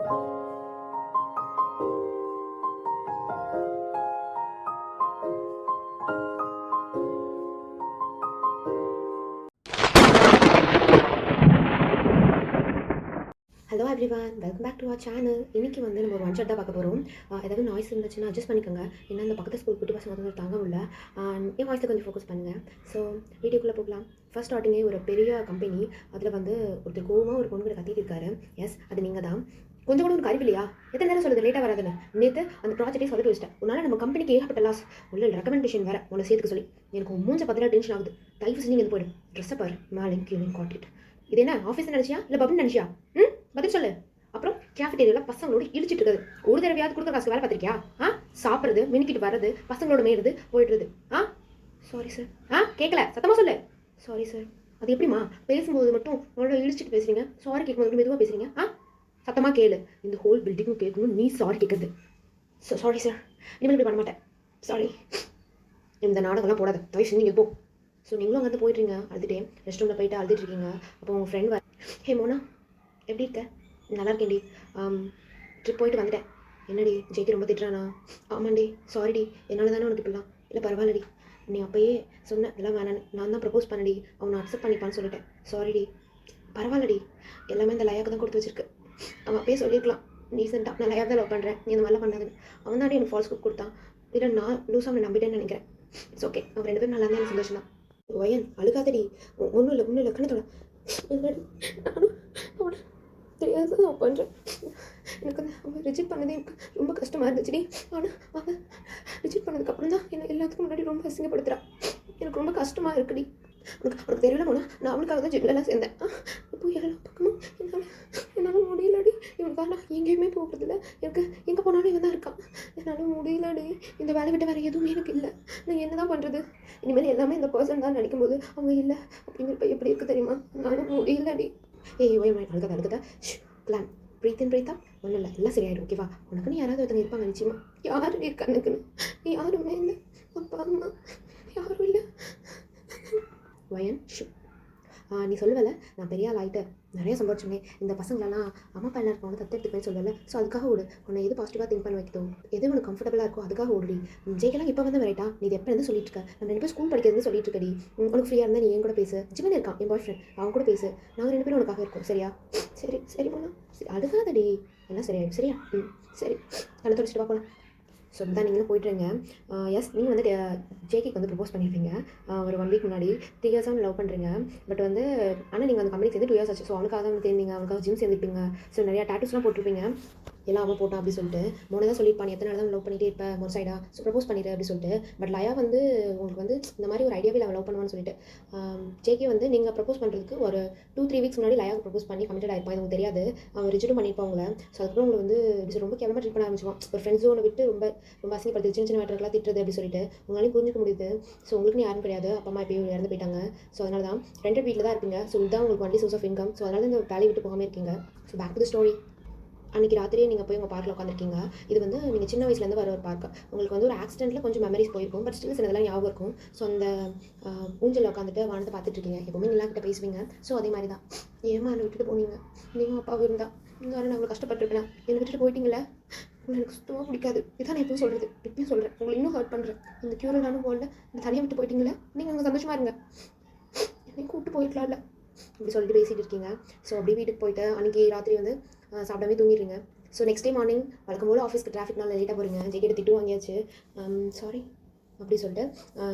Hello everyone, welcome back to our channel. இன்றைக்கி வந்து நம்ம ஒரு ஒன் ஷாட் தான் பார்க்க போகிறோம். ஏதாவது நாய்ஸ் இருந்துச்சுன்னா அட்ஜஸ்ட் பண்ணிக்கோங்க. ஏன்னா இந்த பக்கத்து ஸ்கூல் குட்டி பசங்க வந்து தாங்க முடியல. என் வாய்ஸில் கொஞ்சம் ஃபோக்கஸ் பண்ணுங்கள். ஸோ வீடியோக்குள்ளே போகலாம். ஃபர்ஸ்ட் ஸ்டார்டிங்கே ஒரு பெரிய கம்பெனி, அதில் வந்து ஒருத்தர் கோவமாக ஒரு பொண்ணு கிட்ட கத்திட்டு இருக்காரு. எஸ், அது நீங்கள் தான். கொஞ்சம் கூட உனக்கு அறிவு இல்லையா? எத்தனை நேரம் சொல்லுது லேட்டாக வராதுன்னு? நேற்று அந்த ப்ராஜெக்டே சொல்லிட்டு வச்சிட்டேன். உன்னால் நம்ம கம்பெனிக்கு ஏகப்பட்ட லாஸ். உள்ள ரெக்கமெண்டேஷன் வேறு உன்னை சேர்த்துக்க சொல்லி எனக்கு மூஞ்ச பதிலாக டென்ஷன் ஆகுது. தயவு செஞ்சு நீங்கள் போய்டும். ட்ரெஸ்ஸை பாரு, மேலே கீழே காட்டிட்டு. இது என்ன ஆஃபீஸ் நினச்சியா இல்லை பப்னு நினச்சியா? பதில் சொல்லு. அப்புறம் கேஃபிட்டேரியாவில் பசங்களோடு இடிச்சிட்டு இருக்குது. ஒரு தடவையாவது கொடுக்குற காசு வேலை பார்த்துருக்கியா? சாப்பிட்றது, மினிக்கிட்டு வர்றது, பசங்களோட மேயிறது, போயிடுறது. Sorry sir. கேட்கல, சத்தமாக சொல்லு. Sorry sir. அது எப்படிமா பேசும்போது மட்டும் உங்களோட இடிச்சிட்டு பேசுறீங்க, சாரி கேட்கும்போது மெதுவாக பேசுறீங்க? சத்தமாக கேளு. இந்த ஹோல் பில்டிங்கும் கேட்கணும் நீ சாரி கேட்குறது. சாரி சார், இனிமேல் இப்படி பண்ண மாட்டேன். சாரி. இந்த நாடகம்லாம் போடாத, தயவு செஞ்சு நீங்கள் போ. ஸோ நீங்களும் அங்கே போயிட்டுருங்க, அழுதுகிட்டே ரெஸ்ட் ரூமில் போயிட்டு அழுதுட்டு இருக்கீங்க. அப்போ உங்கள் ஃப்ரெண்ட் வர, ஹே மோனா எப்படி இருக்க? நல்லா இருக்கேன்டி. ட்ரிப் போயிட்டு வந்துட்டேன். என்னடி ஜெய்க்கு ரொம்ப திட்டுறானா? ஆமாண்டி, சாரிடி, என்னால் தானே உனக்கு இப்படிலாம். இல்லை பரவாயில்லடி, நீ அப்போயே சொன்ன இதெல்லாம் வேணான்னு. நான் தான் ப்ரப்போஸ் பண்ணடி, அவனை அக்செப்ட் பண்ணிப்பான்னு சொல்லிட்டேன். சாரிடி. பரவாயில்லடி, எல்லாமே இந்த லயாவுக்கு தான் கொடுத்து வச்சிருக்கு. அவன் அப்பயே சொல்லியிருக்கலாம் ரீசெண்டாக, நான் லயாவை தான் லவ் பண்ணுறேன், நீ இந்த மாதிரிலாம் பண்ணாதுன்னு. அவன் தாண்டி எனக்கு ஃபால்ஸ் குக் கொடுத்தான். இல்லை நான் லூஸ் அவனை நம்பிட்டேன்னு நினைக்கிறேன். இட்ஸ் ஓகே, அவங்க ரெண்டு பேரும் நல்லா இருந்தால் எனக்கு சந்தோஷம் தான். வயன் அழுகாதடி, ஒன்றும் இல்லை கண்ணத்தோட. நானும் அவனை தெரியாது நான் பண்ணுறேன். எனக்கு வந்து அவன் ரிஜெக்ட் பண்ணதே எனக்கு ரொம்ப கஷ்டமாக இருந்துச்சுடி. ஆனால் அவன் ரிஜெக்ட் பண்ணதுக்கப்புறம் தான் என்னை எல்லாத்துக்கும் முன்னாடி ரொம்ப அசிங்கப்படுத்துகிறான். எனக்கு ரொம்ப கஷ்டமாக இருக்குடி. உனக்கு தெரியல போனால் நான் அவனுக்காக தான் ஜிம்லலாம் சேர்ந்தேன். இப்போ எல்லா பக்கமும் என்னால் முடியலடி. இவனுக்காக நான் எங்கேயுமே போகிறதில்ல. எனக்கு எங்கே போனாலும் இவன் தான் இருக்கான். என்னால் முடியலடி. இந்த வேலை விட்ட வேறு எதுவுமே எனக்கு இல்லை. நான் என்ன தான் பண்ணுறது? இனிமேல் எல்லாமே இந்த பர்சன் தான் நினைக்கும்போது அவங்க இல்லை அப்படிங்கிறப்ப எப்படி இருக்குது தெரியுமா? நானும் முடியலடி. அழுகதா பிளான் ப்ரீத் இன் ப்ரீத்தா. ஒன்றும் இல்லை, எல்லாம் சரியாயிடும். ஓகேவா? உனக்குன்னு யாராவது ஒருத்தங்க இருப்பாங்க நிச்சயமா. யாரும் கண்ணுக்குன்னு யாருமே இல்லை. அப்பா அம்மா யாரும் இல்லை. வயன் நீ சொல்லுவல நான் பெரிய ஆள் ஆகிட்டு நிறைய சம்பாதிச்சுமே, இந்த பசங்களெல்லாம் அம்மா அப்பா எல்லாம் இருக்கவங்க தத்தெடுத்துப்பேன்னு சொல்லலை. ஸோ அதுக்காக ஓடு. உன்னை எது பாசிட்டிவாக திங்க் பண்ண வைக்கிதோ, எது உனக்கு கம்ஃபர்டபுளாக இருக்கோ அதுக்காக ஓடுடி. ஜெய்கெல்லாம் இப்போ வந்து ரைட்டா? நீ எப்போ இருந்து சொல்லிட்டு இருக்க? நம்ம ரெண்டு பேரும் ஸ்கூல் படிக்கிறது சொல்லிட்டு இருக்கடி. உனக்கு ஃப்ரீயாக இருந்தால் நீ என் கூட பேசு. ஜிவன் இருக்கான் என் பாய் ஃப்ரெண்ட், அவங்க கூட பேசு. நாங்கள் ரெண்டு பேரும் உனக்காக இருக்கோம். சரியா? சரி சரி போனா சரி, அழுகாதடி, எல்லாம் சரியாயிடும். சரியா? சரி, கண்ணை தொடச்சிட்டு பார்க்கலாம். ஸோ தான் நீங்களும் போய்ட்டுருங்க. எஸ், நீங்கள் வந்து ஜேகேக்கு வந்து ப்ரப்போஸ் பண்ணியிருப்பீங்க ஒரு 1 வீக் முன்னாடி. 3 இயர்ஸாக லவ் பண்ணுறீங்க. பட் வந்து ஆனால் நீங்கள் அந்த கம்பெனி சேர்ந்து 2 இயர்ஸ் ஆச்சு. ஸோ அவனுக்காக தான் தேர்ந்தீங்க, அவனுக்காக ஜிம் சேர்ந்துருப்பீங்க. ஸோ நிறையா டேட்டூஸ்லாம் போட்டிருப்பீங்க. எல்லாம் அவன் போட்டான் அப்படி சொல்லிட்டு மோனை தான் சொல்லியிருப்பான், எத்தனை நாள் தான் லவ் பண்ணிகிட்டே இருப்பேன் ஒரு சைடாக. ஸோ ப்ரப்போஸ் பண்ணிடு அப்படி சொல்லிட்டு. பட் லயா வந்து உங்களுக்கு வந்து இந்த மாதிரி ஒரு ஐடியாவே அவன் லவ் பண்ணுவான்னு சொல்லிட்டு ஜேகே வந்து நீங்கள் ப்ரப்போஸ் பண்ணுறதுக்கு ஒரு 2-3 வீக்ஸ் முன்னாடி லயாவுக்கு ப்ரப்போஸ் பண்ணி கமிட்டட் ஆகிருப்பான். எனக்கு தெரியாது, அவன் ரிஜெக்டும் பண்ணியிருப்பான் உங்களை. ஸோ அதுக்கப்புறம் உங்களுக்கு வந்து ரொம்ப கேவலமாக ட்ரீட் பண்ண ஆரம்பிச்சுவான். ஒரு ஃப்ரெண்ட்ஸ் ஜோனை விட்டு ரொம்ப அசிங்கப்படுது, சின்ன மேட்டருக்கெல்லாம் திட்டுறது அப்படி சொல்லிட்டு உங்களாலையும் புரிஞ்சுக்க முடியுது. ஸோ உங்களுக்குன்னு யாரும் கிடையாது, அப்பா அம்மா எப்பயும் இறந்து போயிட்டாங்க. ஸோ அதனால தான் ரெண்டட் வீட்டில் தான் இருப்பீங்க. ஸோ இதுதான் உங்களுக்கு only source of income. So அதனால இந்த வேலையை விட்டு போகாமல் இருக்கீங்க. So back to the story. அன்றைக்கி ராத்திரியே நீங்கள் போய் உங்கள் பார்க்கில் உட்காந்துருக்கீங்க. இது வந்து நீங்கள் சின்ன வயசுலேருந்து வர ஒரு பார்க்கு. உங்களுக்கு வந்து ஒரு ஆக்சிடென்ட்டில் கொஞ்சம் மெமரிஸ் போயிருக்கும், பட் ஸ்டில் சிலதெல்லாம் ஞாபகம் இருக்கும். ஸோ அந்த ஊஞ்சலில் உட்காந்துட்டு வானத்தை பார்த்துட்ருக்கீங்க. எப்போவுமே நல்லா கிட்ட பேசுவீங்க. ஸோ அதே மாதிரி தான் ஏமா என்னை விட்டுட்டு போனீங்க? நீங்களும் அப்பாவும் இருந்தால் இந்த நான் அவ்வளோ கஷ்டப்பட்டுருப்பேன். என்னை விட்டுட்டு போயிட்டீங்களே, எனக்கு சுத்தமாக பிடிக்காது. இதான் நான் எப்பவும் சொல்கிறது, இப்பயும் சொல்கிறேன், உங்களை இன்னும் ஹர்ட் பண்ணுறேன். இந்த க்யூரலான வேர்ல்டில் இந்த தனியாக விட்டு போயிட்டீங்களே, நீங்கள் அங்கே சந்தோஷமாக இருங்க, என்னை கூப்பிட்டு போயிருக்கலாம்ல இப்படி சொல்லிட்டு பேசிகிட்டு இருக்கீங்க. ஸோ அப்படியே வீட்டுக்கு போயிட்டு அன்றைக்கி ராத்திரி வந்து சாப்பிடாமே தூங்கிடுறீங்க. ஸோ நெக்ஸ்ட் டே மார்னிங் வழக்கம் போல் ஆஃபீஸ்க்கு டிராஃபிக்னால லேட்டாக போகிறீங்க. ஜேகேட்ட திட்டு வாங்கியாச்சு. சாரி அப்படி சொல்லிட்டு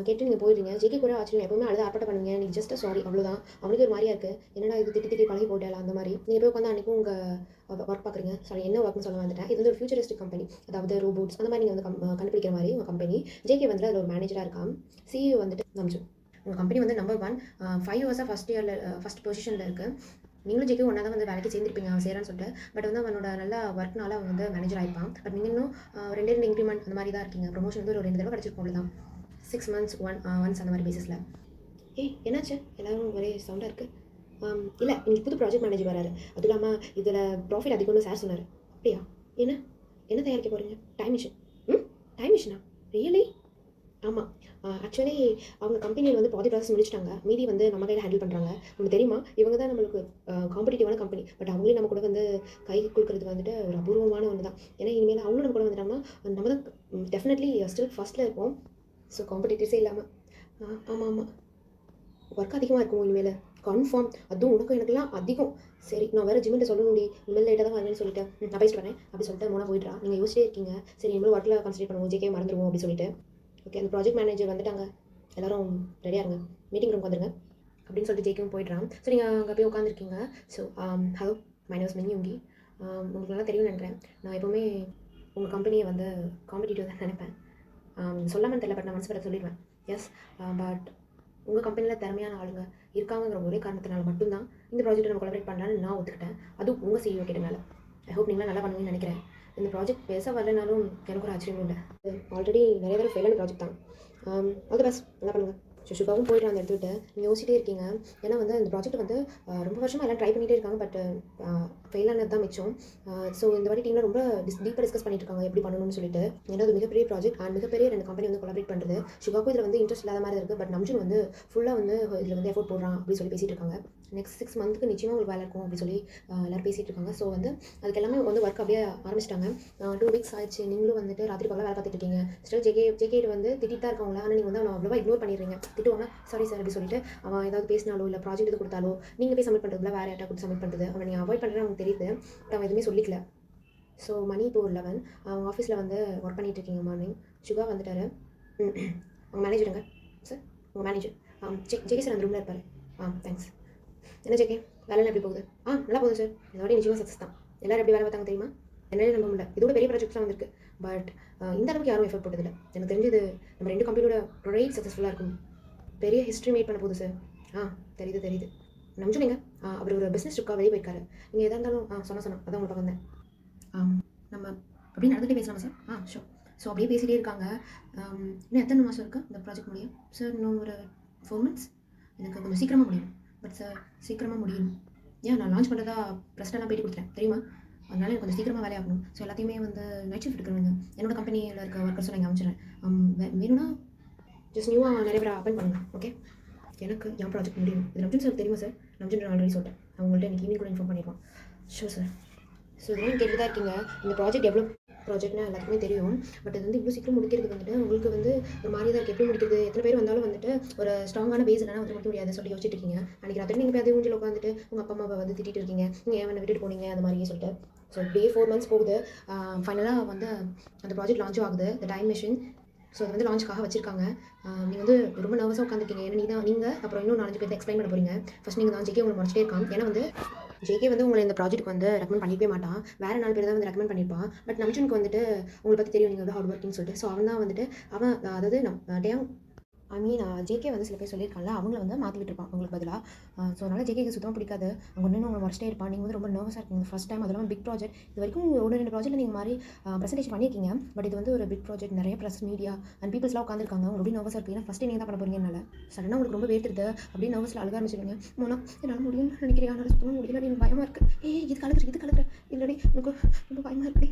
கேட்டு நீங்கள் போயிடுறீங்க. ஜேகே கூட ஆச்சரியம், எப்பவுமே அழுது ஆப்பட்ட பண்ணுவீங்க. நீங்கள் ஜஸ்ட் சாரி அவ்வளோதான். அவனுக்கு ஒரு மாதிரியா இருக்குது, என்னடா இது திட்டி பழகி போட்டால அந்த மாதிரி. நீங்கள் போய் உட்காந்து அன்றைக்கும் உங்கள் ஒர்க் பார்க்குறீங்க. சாரி, என்ன ஒர்க்னு சொல்ல வந்துட்டேன். இது வந்து ஒரு ஃபியூச்சரிஸ்டிக் கம்பெனி, அதாவது ரோபோட்ஸ் அந்த மாதிரி நீங்கள் வந்து கண்டுபிடிக்கிற மாதிரி உங்கள் கம்பெனி. ஜேகே வந்து அதில் ஒரு மேனேஜராக இருக்கான். சிஇஓ வந்துட்டு நம்ஜு. உங்கள் கம்பெனி வந்து நம்பர் 1 5 இயர்ஸாக ஃபஸ்ட் பொசிஷனில் இருக்குது. நீங்களும் ஜேகே ஒன்றா தான் வந்து வேலைக்கு சேர்ந்துருப்பீங்க அவன் சேரான்னு சொல்லிட்டு. பட் வந்து அவனோட நல்ல ஒர்க்னால அவன் வந்து மேனேஜர் ஆகிப்பான். பட் நீங்கள் இன்னும் 2 இன்க்ரிமெண்ட் அந்த மாதிரி தான் இருக்கீங்க. ப்ரொமோஷன் வந்து ஒரு 2 தடவை கிடச்சிருக்கோம் தான், 6 months ஒன்ஸ் அந்த மாதிரி பேசிஸில். என்னாச்சு எல்லோரும் ஒரே சவுண்டாக இருக்குது? இல்லை, இன்னைக்கு புது ப்ராஜெக்ட் மேனேஜர் வராரு. அதுவும் இல்லாமல் இதில் ப்ராஃபிட் அதிகம்னு சார் சொன்னார். அப்படியா? என்ன தயாரிக்க போகிறீங்க? Time machine? டைம் மிஷினா? ரியலி? ஆமாம். ஆக்சுவலி அவங்க கம்பெனியில வந்து பாதி ப்ராசஸ் முடிச்சுட்டாங்க. மீதி வந்து நம்ம கையில ஹேண்டில் பண்ணுறாங்க. உங்களுக்கு தெரியுமா? இவங்க தான் நம்மளுக்கு காம்படிட்டிவான கம்பெனி. பட் அவங்களே நம்ம கூட வந்து கை குலுக்குறது வந்துட்டு ஒரு அபூர்வமான ஒண்ணு தான். ஏன்னா இனிமேல் அவங்களும் நம்ம கூட வந்துட்டாங்கன்னா, நம்ம தான் டெஃபினெட்லி ஸ்டில் ஃபர்ஸ்ட்ல இருப்போம். ஸோ காம்படிட்டர்ஸே இல்லாம. ஆமா, ஆமா. ஒர்க் அதிகமா இருக்கும் இனிமேலு. கன்ஃபார்ம். அதுவும் உனக்கும் எனக்கெல்லாம் அதிகம். சரி நான் வேற ஜிம்மிட்ட சொல்லணும்டி. இனிமேல் லேட்டா தான் வருவேன்னு சொல்லிட்டேன். நான் பேசிட்டு வரேன். அப்படி சொல்லிட்டு மோனா போயிட்றா. நீங்க யோசிச்சிட்டே இருக்கீங்க. சரி இனிமேல் ஒர்க்ல கான்சன்ட்ரேட் பண்ணுவோம். ஜேகே மறந்துருவோம் அப்படி சொல்லிட்டு. ஓகே அந்த ப்ராஜெக்ட் மேனேஜர் வந்துட்டாங்க. எல்லாரும் ரெடியா இருங்க. மீட்டிங் ரூம்க்கு வந்துருங்க. அப்படின்னு சொல்லிட்டு ஜேகேவும் போயிடுறான். ஸோ நீங்கள் அங்கே போய் உட்காந்துருக்கீங்க. So hello my name is Min Yoongi. உங்களுக்கு நல்லா தெரியும்னு நினைக்கிறேன். நான் எப்போவுமே உங்கள் கம்பெனியை வந்து காம்படிட்டிவ் தான் நினைப்பேன். சொல்லாமல் தெரியல, பட் நான் மனசு பட சொல்லிடுவேன். எஸ், பட் உங்கள் கம்பெனியில் திறமையான ஆளுங்க இருக்காங்கிற ஒரே காரணத்தினால மட்டும்தான் இந்த ப்ராஜெக்ட்டை நம்ம கொலாபரேட் பண்ணலான்னு நான் ஒத்துக்கிட்டேன். அதுவும் உங்கள் சிஇஓ கிட்டனால. ஐ ஹோப் நீங்களாம் நல்லா பண்ணுவீங்கன்னு நினைக்கிறேன். இந்த ப்ராஜெக்ட் பெருசாக வரலனாலும் எனக்கு ஒரு ஆச்சரியமும் இல்லை. ஆல்ரெடி நிறைய தடவை ஃபெயிலான ப்ராஜெக்ட் தான். ஆல் தி பெஸ்ட், நல்லா பண்ணுங்கள். சுஷுகாவும் போயிட்டு அந்த இடத்துக்கிட்ட நீங்கள் யோசிச்சிட்டே இருக்கீங்க. ஏன்னா வந்து அந்த ப்ராஜெக்ட் வந்து ரொம்ப வருஷமாக எல்லாம் ட்ரை பண்ணிகிட்டே இருக்காங்க. பட் ஃபெயிலானது தான் மிச்சம். ஸோ இந்த வாட்டி டீமில் ரொம்ப டீப்பாக டிஸ்கஸ் பண்ணிட்டு இருக்காங்க எப்படி பண்ணணும்னு சொல்லிட்டு. ஏன்னா அது மிகப்பெரிய ப்ராஜெக்ட் அண்ட் மிகப்பெரிய 2 கம்பெனி வந்து கொலாபரேட் பண்ணுறது. சுகாக்கும் இதில் வந்து இன்ட்ரெஸ்ட் இல்லாத மாதிரி இருக்குது. பட் நம்ஜுன் வந்து ஃபுல்லாக வந்து இதில் வந்து எஃபோர்ட் போடுறான் அப்படின்னு சொல்லி பேசிகிட்டு இருக்காங்க. நெக்ஸ்ட் 6 மந்த்துக்கு நிச்சயமாக ஒரு வேலை இருக்கும் அப்படின்னு சொல்லி எல்லோரும் பேசிகிட்டு இருக்காங்க. ஸோ வந்து அதுக்கு எல்லாமே வந்து ஒர்க் அப்படியே ஆரம்பிச்சிட்டாங்க. 2 வீக்ஸ் ஆயிடுச்சு. நீங்களும் வந்துட்டு ராத்திரி பகலாக வேலை பார்த்துட்டு இருக்கீங்க. ஸ்டில் ஜேகே வந்து திட்டிட்டு தான் இருக்காங்களா. ஆனால் நீங்கள் வந்து அவனை அவ்வளோவா இக்னோர் பண்ணிடுறீங்க. திட்டுவாங்க சாரி சார் அப்படி சொல்லிட்டு அவன் ஏதாவது பேசினாலோ இல்லை ப்ராஜெக்ட் இது கொடுத்தாலோ நீங்கள் போய் சப்மிட் பண்ணுறதுல வேறு யார்ட்டா கொடுத்து சப்மிட் பண்ணுறது அவன் நீங்கள் அவாய்ட் பண்ணுறது அவனுக்கு தெரியுது. பட் அவன் எதுவுமே சொல்லிக்கல. ஸோ மணி இப்போ 11 அவங்க ஆஃபீஸில் வந்து ஒர்க் பண்ணிகிட்டு இருக்கீங்க. மார்னிங் சுகா வந்துட்டார். உங்கள் மேனேஜருங்க சார், உங்கள் மேனேஜர் ஜேகே சார் அந்த ரூமில் இருப்பார். தேங்க்ஸ். என்ன ஜேகே வேலைலாம் எப்படி போகுது? நல்லா போகுது சார். இந்த வாட்டி நிச்சயமாக சக்ஸஸ் தான். எல்லோரும் எப்படி வேலை பார்த்தாங்க தெரியுமா? என்னாலே நம்ப முடியல. இதோட பெரிய ப்ராஜெக்ட்லாம் வந்திருக்கு. பட் இந்த அளவுக்கு யாரும் எஃபர்ட் போட்டதில்லை. எனக்கு தெரிஞ்சது நம்ம 2 கம்பெனியோட ப்ரொடக்ட் சக்ஸஸ்ஃபுல்லாக இருக்கும். பெரிய ஹிஸ்ட்ரி மேட் பண்ண போகுது சார். தெரியுது. நம்ஜுனிங்க அவர் ஒரு பிஸ்னஸ் ட்ரிப்காக வெளியே போயிருக்காரு. நீங்கள் எதாக இருந்தாலும் சொன்னேன் அதான் உங்களை வந்தேன். நம்ம அப்படியே நடந்துகிட்டே பேசலாமா சார்? ஷோ. ஸோ அப்படியே பேசிகிட்டே இருக்காங்க. இன்னும் எத்தனை மாதம் இருக்குது இந்த ப்ராஜெக்ட் முடியும் சார்? இன்னும் ஒரு 4 months. எனக்கு கொஞ்சம் சீக்கிரமாக முடியும். பட் சார் சீக்கிரமாக முடியும். நான் லான்ச் பண்ணுறதா ப்ரெஸ்டெல்லாம் பேட்டி கொடுத்துட்டேன் தெரியுமா? அதனால எனக்கு கொஞ்சம் சீக்கிரமாக வேலையாகணும். ஸோ எல்லாத்தையுமே வந்து நைட் ஷிஃப்ட் எடுக்கணுங்க. என்னோட கம்பெனியில் இருக்க ஒர்க்கர்ஸும் நான் அமைச்சிடுறேன். வேணும்னா ஜஸ்ட் நியூவாக நிறைய பேர் அப்பாயிண்ட் பண்ணுங்க. ஓகே, எனக்கு என் ப்ராஜெக்ட் முடியும். இது நம்ஜுன் சார் தெரியுமா சார்? நம்ஜுன் ஆல்ரெடி சொல்லிட்டேன். அவங்கள்ட்ட எனக்கு ஈவினிங் கூட இன்ஃபார்ம் பண்ணிடுவான். Sure sir. ஸோ இதெல்லாம் கேட்டு தான் இருக்கீங்க. இந்த ப்ராஜெக்ட் எவ்வளோ ப்ராஜெக்ட்னா எல்லாத்துக்குமே தெரியும். பட் இது வந்து இவ்வளோ சீக்கிரம் முடிக்கிறது வந்துட்டு உங்களுக்கு வந்து ஒரு மாதிரி தான் இருக்குது. எப்படி முடிக்கிறது? எத்தனை பேர் வந்தாலும் வந்துட்டு ஒரு ஸ்ட்ராங்கான பேஸ் இல்லைனா வந்து முடிக்க முடியாது சொல்லி யோசிச்சுட்டு இருக்கீங்க. அன்றைக்கி ராத்திரி நீங்கள் போய் அதே ஊஞ்சில் உட்காந்துட்டு உங்கள் அப்பா அம்மாவை வந்து திட்டிட்டு இருக்கீங்க. நீங்கள் ஏன் விட்டுட்டு போனீங்க அந்த மாதிரியே சொல்லிட்டு. ஸோ இப்படியே 4 months போகுது. ஃபைனலாக வந்து அந்த ப்ராஜெக்ட் லான்ச்சும் ஆகுது. The time machine. ஸோ அது வந்து லான்ச்சுக்காக வச்சிருக்காங்க. நீங்கள் வந்து ரொம்ப நர்வஸாக உட்காந்துருக்கீங்க. ஏன்னா நீங்கள் அப்புறம் இன்னும் 4 பேர் எக்ஸ்பிளைன் பண்ண போகிறீங்க. ஃபஸ்ட் நீங்கள் தான் ஜேகே உங்களை முடிச்சிட்டே இருக்கான். ஏன்னா வந்து ஜேகே வந்து உங்களை இந்த ப்ராஜெக்ட் வந்து ரெக்கமெண்ட் பண்ணிக்கவே மாட்டான். வேறு 4 பேர் தான் வந்து ரெக்கமெண்ட் பண்ணியிருப்பான். பட் நம்ஜுனுக்கு வந்துட்டு உங்களை பற்றி தெரியும், நீங்கள் வந்து ஹார்ட் ஒர்க்கிங்னு சொல்லிட்டு. ஸோ அவன் தான் வந்துட்டு அதாவது ஜேகே வந்து சில பேர் சொல்லியிருக்காங்க அவங்கள வந்து மாற்றி விட்டுருப்பான் உங்களுக்கு பதிலாக. ஸோ அதனால் ஜேகேக்கு சுத்தமாக பிடிக்காது. அவங்க ஒன்று உங்களை முடிச்சிட்டே இருப்பான். நீங்கள் வந்து ரொம்ப நர்வஸாக இருக்கீங்க ஃபஸ்ட் டைம். அதெல்லாம் பிக் ப்ராஜெக்ட். இது வரைக்கும் 1-2 ப்ராஜெக்ட்டில் நீங்கள் மாதிரி ப்ரெசன்டேஷன் பண்ணியிருக்கீங்க. பட் இது வந்து ஒரு பிக் ப்ராஜெக்ட். நிறைய ப்ரெஸ் மீடியா அண்ட் பீப்பிள்ஸ்லாம் உட்காந்துருக்காங்க. உங்களுக்கு ரொம்ப நர்வஸாக இருக்குது. ஏன்னா ஃபஸ்ட்டு நீங்கள் தான் பண்ண போகிறீங்கனால சடனாக உங்களுக்கு ரொம்ப வேர்த்துருது. அப்படியே நர்வஸில் அழுக ஆரம்பிச்சிருவீங்க. என்னால் முடியும்னு நினைக்கிறேன். ஆனால் சுத்தமாக முடியல. எனக்கு பயமாக இருக்குது. இது கலக்குற இல்லடி எனக்கு ரொம்ப பயமாக இருக்குடி.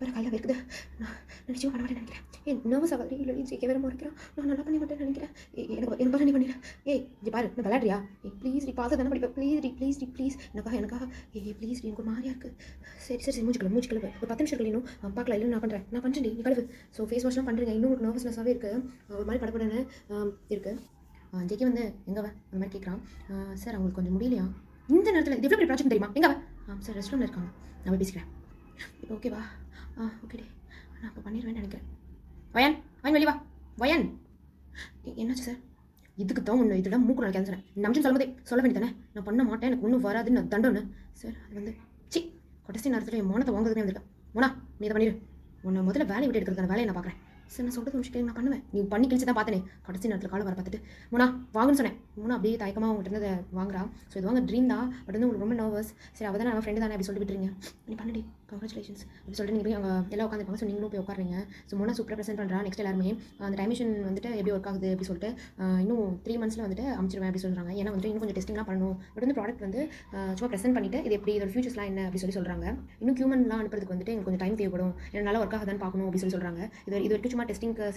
வேறு கையில் இருக்குது. நான் நிச்சயமாக பண்ண மாட்டேன்னு நினைக்கிறேன். நர்வஸ் ஆகாது இல்லடி. ஜேகே வேறு இருக்கிறான். நான் நல்லா பண்ணி மாட்டேன்னு நினைக்கிறேன். எனக்கு பாரு நீ பண்ணிடுறேன். இங்கே பாரு நான் விளையாடுறியா? ப்ளீஸ் டி பார்த்து தானே படிப்பேன். ப்ளீஸ் எனக்காக ப்ளீஸ் எனக்கு ஒரு மாதிரியாக இருக்குது. சரி மூச்சுக்கலவு ஒரு 10 நிமிஷம் இன்னும் பார்க்கலாம். இல்லை நான் பண்ணுறேன் நீ கழுவு. ஸோ ஃபேஸ் வாஷ்லாம் பண்ணுறீங்க. இன்னும் உங்களுக்கு நர்வஸ்னஸாகவே இருக்குது. ஒரு மாதிரி படப்படன்னு இருக்குது. ஜேகே வந்து எங்கே அந்த மாதிரி கேட்குறான். சார் அவங்களுக்கு கொஞ்சம் முடியலையா இந்த நேரத்தில்? இது எவ்வளோ பெரிய ப்ராஜெக்ட் தெரியுமா? எங்கே சார் ரெஸ்ட் ரூமில் இருக்காங்க. நான் போய் பேசிக்கிறேன். இப்போ ஓகேவா? ஓகேடே நான் இப்போ பண்ணிடுவேன்னு நினைக்கிறேன். வயன் வெளியே வா. வயன் என்னாச்சு சார்? இதுக்கு தான் ஒன்று இதெல்லாம் மூக்கு நான் கேன்சர். நம்ஜுன் சொல்லும்போதே சொல்ல வேண்டியதானே? நான் பண்ண மாட்டேன், எனக்கு ஒன்றும் வராதுன்னு நான் தண்டனை சார். அது வந்து கடைசி நேரத்தில் என் மோனத்தை வாங்குறதுனே வந்திருக்கேன். மோனா நீ இதை பண்ணிடு. உன்னை முதல்ல வேலையை விட்டு எடுக்கிறதுக்கான வேலையை நான் பார்க்குறேன். சார் நான் சொல்கிறது விஷயம் நான் பண்ணுவேன். நீ பண்ணி கிழிச்சு தான் பார்த்தேனே. கடைசி நேரத்தில் காலை வர பார்த்துட்டு மோனா வாங்குன்னு சொன்னேன். மோனா அப்படியே தயக்கமாக அவங்ககிட்ட இருந்து வாங்குறா. ஸோ இது வாங்க ட்ரீம் தான். பட் வந்து உங்களுக்கு ரொம்ப நர்வஸ். சரி அவள் தானே அவன் ஃப்ரெண்டு தானே அப்படி சொல்லி விட்டுறீங்க. நீ பண்ணடி கங்க்ராச்சுலேஷன்ஸ் அப்படி சொல்லிட்டு நீங்கள் போய் அங்கே எல்லாம் உட்காந்துருப்பாங்க. ஸோ நீங்களும் போய் உட்காருங்க. ஸோ மோனா சூப்பராக ப்ரெசென்ட் பண்ணுறா. நெக்ஸ்ட் எல்லாருமே அந்த டைம் மிஷின் வந்துட்டு எப்படி ஒர்க் ஆகுது அப்படி சொல்லிட்டு இன்னும் 3 மந்த்ஸில் வந்துட்டு அமைச்சிருவேன் அப்படி சொல்கிறாங்க. ஏன்னா வந்துட்டு இன்னும் கொஞ்சம் டெஸ்டிங்லாம் பண்ணணும். பட் வந்து ப்ராடக்ட் வந்து சும்மா ப்ரெசென்ட் பண்ணிவிட்டு இது எப்படி இதோட ஃபியூச்சர்ஸ்லாம் என்ன அப்படி சொல்கிறாங்க. இன்னும் ஹியூமன்லாம் அனுப்புறதுக்கு வந்துட்டு எனக்கு கொஞ்சம் டைம் தேவைப்படும். ஏன்னா நல்லா ஒர்க் ஆகுதான்னு பார்க்கணும் அப்படி சொல்கிறாங்க. இது வரைக்கும் சும்மா டெஸ்டிங்க்கு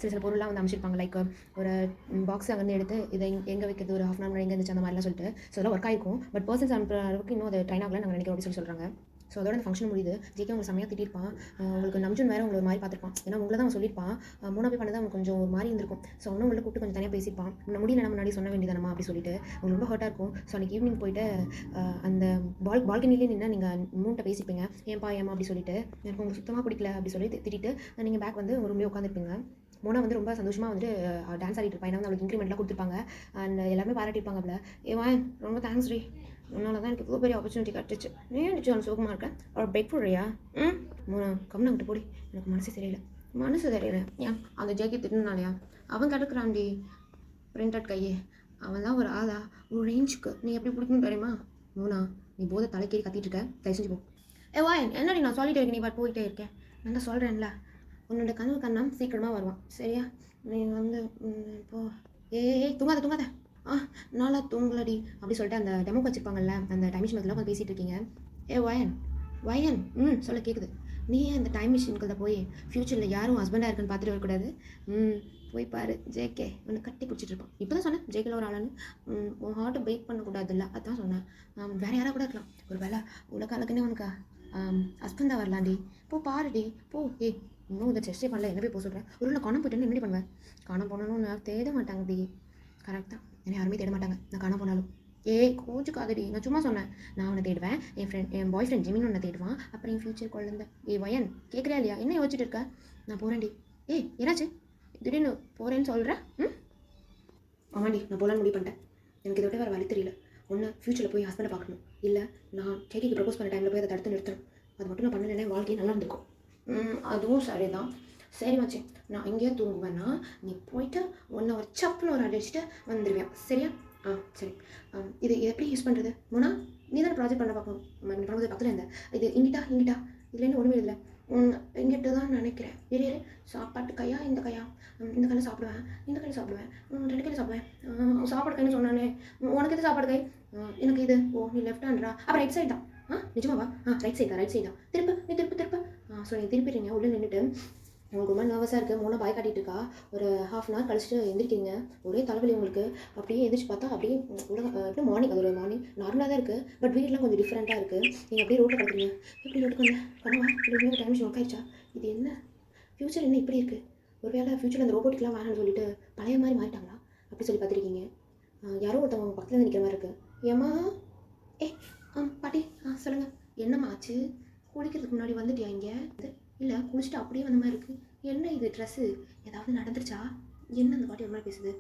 சில பொருள்லாம் வந்து அமைச்சிருப்பாங்க. லைக் ஒரு பாக்ஸ் அங்கேருந்து எடுத்து இதை எங்கே வைக்கிறது ஒரு 1/2 hour எங்கே இருந்துச்சு அந்த மாதிரிலாம் சொல்லிட்டு ஸோ அதெல்லாம் ஒர்க் ஆகிருக்கும். பட் பர்சன்ஸ் அனுப்புற அளவுக்கு இன்னும் அது ட்ரைன் ஆகல நாங்கள் நினைக்கிறோம் அப்படி சொல்கிறாங்க. ஸோ அதோட அந்த ஃபங்க்ஷன் முடியுது. ஜேகே உங்களுக்கு செம்மையாக திட்டிருப்பான். உங்களுக்கு நம்ஜுன் வேறு உங்களை ஒரு மாதிரி பார்த்துருப்பான். ஏன்னா உங்களை தான் அவன் சொல்லியிருப்பான். மூணா போய் பண்ணது அவனுக்கு கொஞ்சம் ஒரு மாதிரி இருந்திருக்கும். ஸோ அவனும் உங்களை கூப்பிட்டு கொஞ்சம் தனியாக பேசியிருப்பான். முடியல முன்னாடி சொன்ன வேண்டியதானமா அப்படி சொல்லிட்டு உங்களுக்கு ரொம்ப ஹர்ட்டாக இருக்கும். ஸோ அன்றைக்கி ஈவினிங் போயிட்டு அந்த பால்கனிலே நின்று நீங்கள் மூட்டை பேசிப்பீங்க. ஏன்பா அப்படி சொல்லிட்டு எனக்கு உங்களுக்கு சுத்தமாக பிடிக்கல அப்படி சொல்லி திட்டிட்டு நீங்கள் பேக் வந்து ஒரு ரூம்லேயே உட்காந்துருப்பீங்க. மோனா வந்து ரொம்ப சந்தோஷமாக வந்து டான்ஸ் ஆடிட்டு இருப்பாங்க. வந்து அவளுக்கு இன்க்ரிமெண்ட்லாம் கொடுத்துருப்பாங்க. அண்ட் எல்லாமே பாராட்டியிருப்பாங்க. அவளை ஏன் ரொம்ப தேங்க்ஸ் ரீ, உன்னால தான் எனக்கு இவ்வளோ பெரிய ஆப்பர்ச்சுனிட்டி கிடச்சிச்சு. ஏன் அவன் சோகமாக இருக்கேன் அவள் பிரேக் போடுறியா? மோனா கம்னாங்கிட்ட போடி, எனக்கு மனசு தெரியல. ஏன் அந்த ஜேகே திட்டினாலையா? அவன் கிடக்குறான்டி பிரிண்டட் கையே. அவன் தான் ஒரு ஆளா ஒரு ரேஞ்சுக்கு நீ எப்படி பிடிக்கணும் தெரியுமா? மோனா நீ போதை தலைக்கேறி கத்திட்டு இருக்க, தயவு செஞ்சு போ. என்னடி நான் சொல்லிட்டே இருக்கேன், நீ பாட்டு போயிட்டே இருக்கேன். நான் தான் சொல்கிறேன்ல, உன்னோட கனவு கண்ணா சீக்கிரமாக வருவான் சரியா? நீங்கள் வந்து இப்போது தூங்காத நாளாக தூங்கலடி அப்படி சொல்லிட்டு அந்த டெமோக்கு வச்சுருப்பாங்கல்ல அந்த டைம் மிஷின் கொஞ்சம் பேசிகிட்டு இருக்கீங்க. வயன் சொல்ல கேட்குது. நீ அந்த டைம் மிஷின்குள்ள போய் ஃப்யூச்சரில் யாரும் ஹஸ்பண்டாக இருக்குன்னு பார்த்துட்டு வரக்கூடாது. போய் பாரு ஜேகே உன்னை கட்டி பிடிச்சிட்டு இருப்பான். இப்போ தான் சொன்னேன் ஜேகேல ஒரு ஆளான்னு. உன் ஹார்ட்டை பிரேக் பண்ணக்கூடாதுல்ல, அதான் சொன்னேன். வேறு யாராக கூட இருக்கலாம். ஒரு வேலை உனக்கு அழகுன்னு உனக்கு ஹஸ்பண்டாக வரலாண்டி. பாருடி போ. இன்னும் இதை செஸ்டே பண்ணல, என்ன போய் போக சொல்கிறேன். ஒரு நான் காணாம போயிட்டேன்னு என்னடி பண்ணுவேன்? காணாம போனாலும் நான் தேட மாட்டாங்க டி. கரெக்டாக என்னை யாருமே தேட மாட்டாங்க நான் காணாம போனாலும். கோச்சுக்காதடி, நான் சும்மா சொன்னேன். நான் உன்னை தேடுவேன், என் பாய் ஃப்ரெண்ட் ஜெமின் உன்னை தேடுவான், அப்புறம் என் ஃபியூச்சர் குழந்தை. வயன் கேட்குறியா இல்லையா? என்ன யோசிச்சுட்டு இருக்க? நான் போகிறேன்டி. என்னாச்சு திடீர்னு போகிறேன்னு சொல்கிறேன்? ஆமாண்டி நான் போகலான்னு முடிவு பண்ணிட்டேன். எனக்கு இதை விட வேறு வழி தெரியல. ஒன்று ஃப்யூச்சரில் போய் ஹஸ்பண்டை பார்க்கணும், இல்லை நான் கேக்கிக்கு ப்ரப்போஸ் பண்ண டைமில் போய் அதை தடுத்து நிறுத்தணும். அது மட்டும் நான் பண்ணலைன்னா வாழ்க்கையை நல்லா இருந்திருக்கும். அதுவும் சரி தான். சரி மச்சி, நான் எங்கேயோ தூங்குவேன்னா நீ போயிட்டு ஒன்றை ஒரு சப்புன்னு ஒரு அடிச்சுட்டு வந்துடுவேன் சரியா? சரி. இது எப்படி யூஸ் பண்ணுறது? மோனா நீ தானே ப்ராஜெக்ட் பண்ண பார்க்கணும். நீ பண்ணுறது பக்கத்தில் இருந்த இது இங்கிட்டா இதுலேருந்து ஒன்றுமே இல்லை. இங்கிட்ட தான் நினைக்கிறேன். இரு சாப்பாட்டு கையா இந்த கையா? இந்த கையில் சாப்பிடுவேன், இந்த கையில் சாப்பிடுவேன், 2 கையில் சாப்பிடுவேன். சாப்பாடு கைன்னு சொன்னானே, உனக்கு எது சாப்பாடு கை? எனக்கு இது. நீ லெஃப்ட் ஹேண்ட்ரா? அப்போ ரைட் சைட் தான். நிஜமாவா? ரைட் சைட் தான். திருப்ப. ஸோ நீ திருப்பிடுறீங்க. உள்ளே நின்றுட்டு உங்களுக்கு ரொம்ப நர்வஸாக இருக்குது. மூணு பாய் காட்டிகிட்டு இருக்கா. ஒரு 1/2 hour கழிச்சுட்டு எந்திரிக்கிறீங்க. ஒரே தலைவலி உங்களுக்கு. அப்படியே எந்திரிச்சு பார்த்தா அப்படியே எப்படி மார்னிங், அது ஒரு மார்னிங் நார்மலாக தான் இருக்குது. பட் வீடெலாம் கொஞ்சம் டிஃப்ரெண்ட்டாக இருக்குது. நீங்கள் அப்படியே ரோட்டில் பார்க்குறீங்க. எப்படி ரோட்டுக்கு வந்து கனவா இல்லை டைம் ஒர்க் ஆயிடுச்சா? இது என்ன ஃப்யூச்சர் என்ன இப்படி இருக்குது? ஒரு வேளை ஃப்யூச்சரில் அந்த ரோபோட்டிக்லாம் வேணாம்னு சொல்லிட்டு பழைய மாதிரி மாறிட்டாங்களா அப்படி சொல்லி பார்த்துருக்கீங்க. யாரோ ஒருத்தவங்க பக்கத்தில் நிற்கிற மாதிரி இருக்குது. ஏம்மா பாட்டி சொல்லுங்கள். என்னம்மா ஆச்சு? குளிக்கிறதுக்கு முன்னாடி வந்துட்டியா இங்கே? இல்லை குளிச்சுட்டு அப்படியே வந்த மாதிரி இருக்குது. என்ன இது ட்ரெஸ்ஸு ஏதாவது நடந்துருச்சா? என்ன அந்த பாட்டி ஒரு மாதிரி பேசுது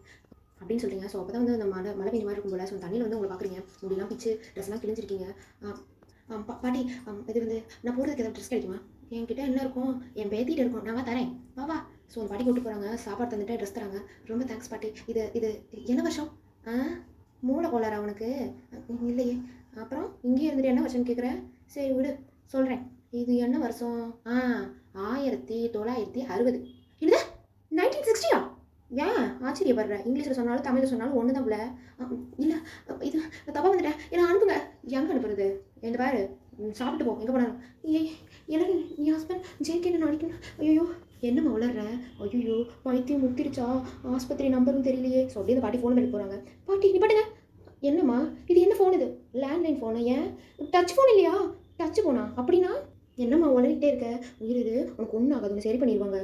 அப்படின்னு சொல்கிறீங்க. ஸோ அப்போ தான் வந்து அந்த மழை பெய்ய மாதிரி இருக்கும் போல். ஸோ தண்ணியில் வந்து உங்களை பார்க்குறீங்க. முடியெல்லாம் பிச்சு ட்ரெஸ்லாம் கிழிஞ்சிருக்கீங்க. பாட்டி இது வந்து நான் போகிறதுக்கு ஏதாவது ட்ரெஸ் கிடைக்குமா? என்கிட்ட என்ன இருக்கும்? என் பேத்திகிட்ட இருக்கும், நான் தரேன் வா. ஸோ அந்த பாட்டி கூப்பிட்டு போகிறாங்க. சாப்பாடு தந்துட்டு ட்ரெஸ் தராங்க. ரொம்ப தேங்க்ஸ் பாட்டி. இது என்ன வருஷம்? மூளை கோளாரா உனக்கு? இல்லையே. அப்புறம் இங்கேயே இருந்துட்டு என்ன வருஷம்னு கேட்குறேன். சரி விடு சொல்கிறேன். இது என்ன வருஷம்? 1960. இது 1960யா? ஏன் ஆச்சரியப்படுற? இங்கிலீஷில் சொன்னாலும் தமிழில் சொன்னாலும் ஒன்று தான். இல்லை இது தப்பாக வந்துட்டேன். ஏன்னா அனுப்புங்க. எங்கே அனுப்புறது? எந்த பாரு சாப்பிட்டு போ. எங்கே போனாலும் எனக்கு நீ ஹஸ்பண்ட் ஜேகேன்னு நினைக்கணும். ஐயோ என்னம்மா வளர்ற? ஐயோ பைத்தியம் முத்திருச்சா? ஆஸ்பத்திரி நம்பரும் தெரியலையே. ஸோ அப்படியே அந்த பாட்டி ஃபோன் பண்ணி போகிறாங்க. பாட்டி நீ பாட்டுங்க. என்னம்மா இது என்ன ஃபோன்? இது லேண்ட்லைன் ஃபோனு. ஏன் டச் ஃபோன் இல்லையா? டச்சு ஃபோனா? அப்படின்னா என்னம்மா உளறிக்கிட்டே இருக்க? உயிர் உனக்கு ஒன்றும் ஆகாது, உன்னை சரி பண்ணிடுவாங்க.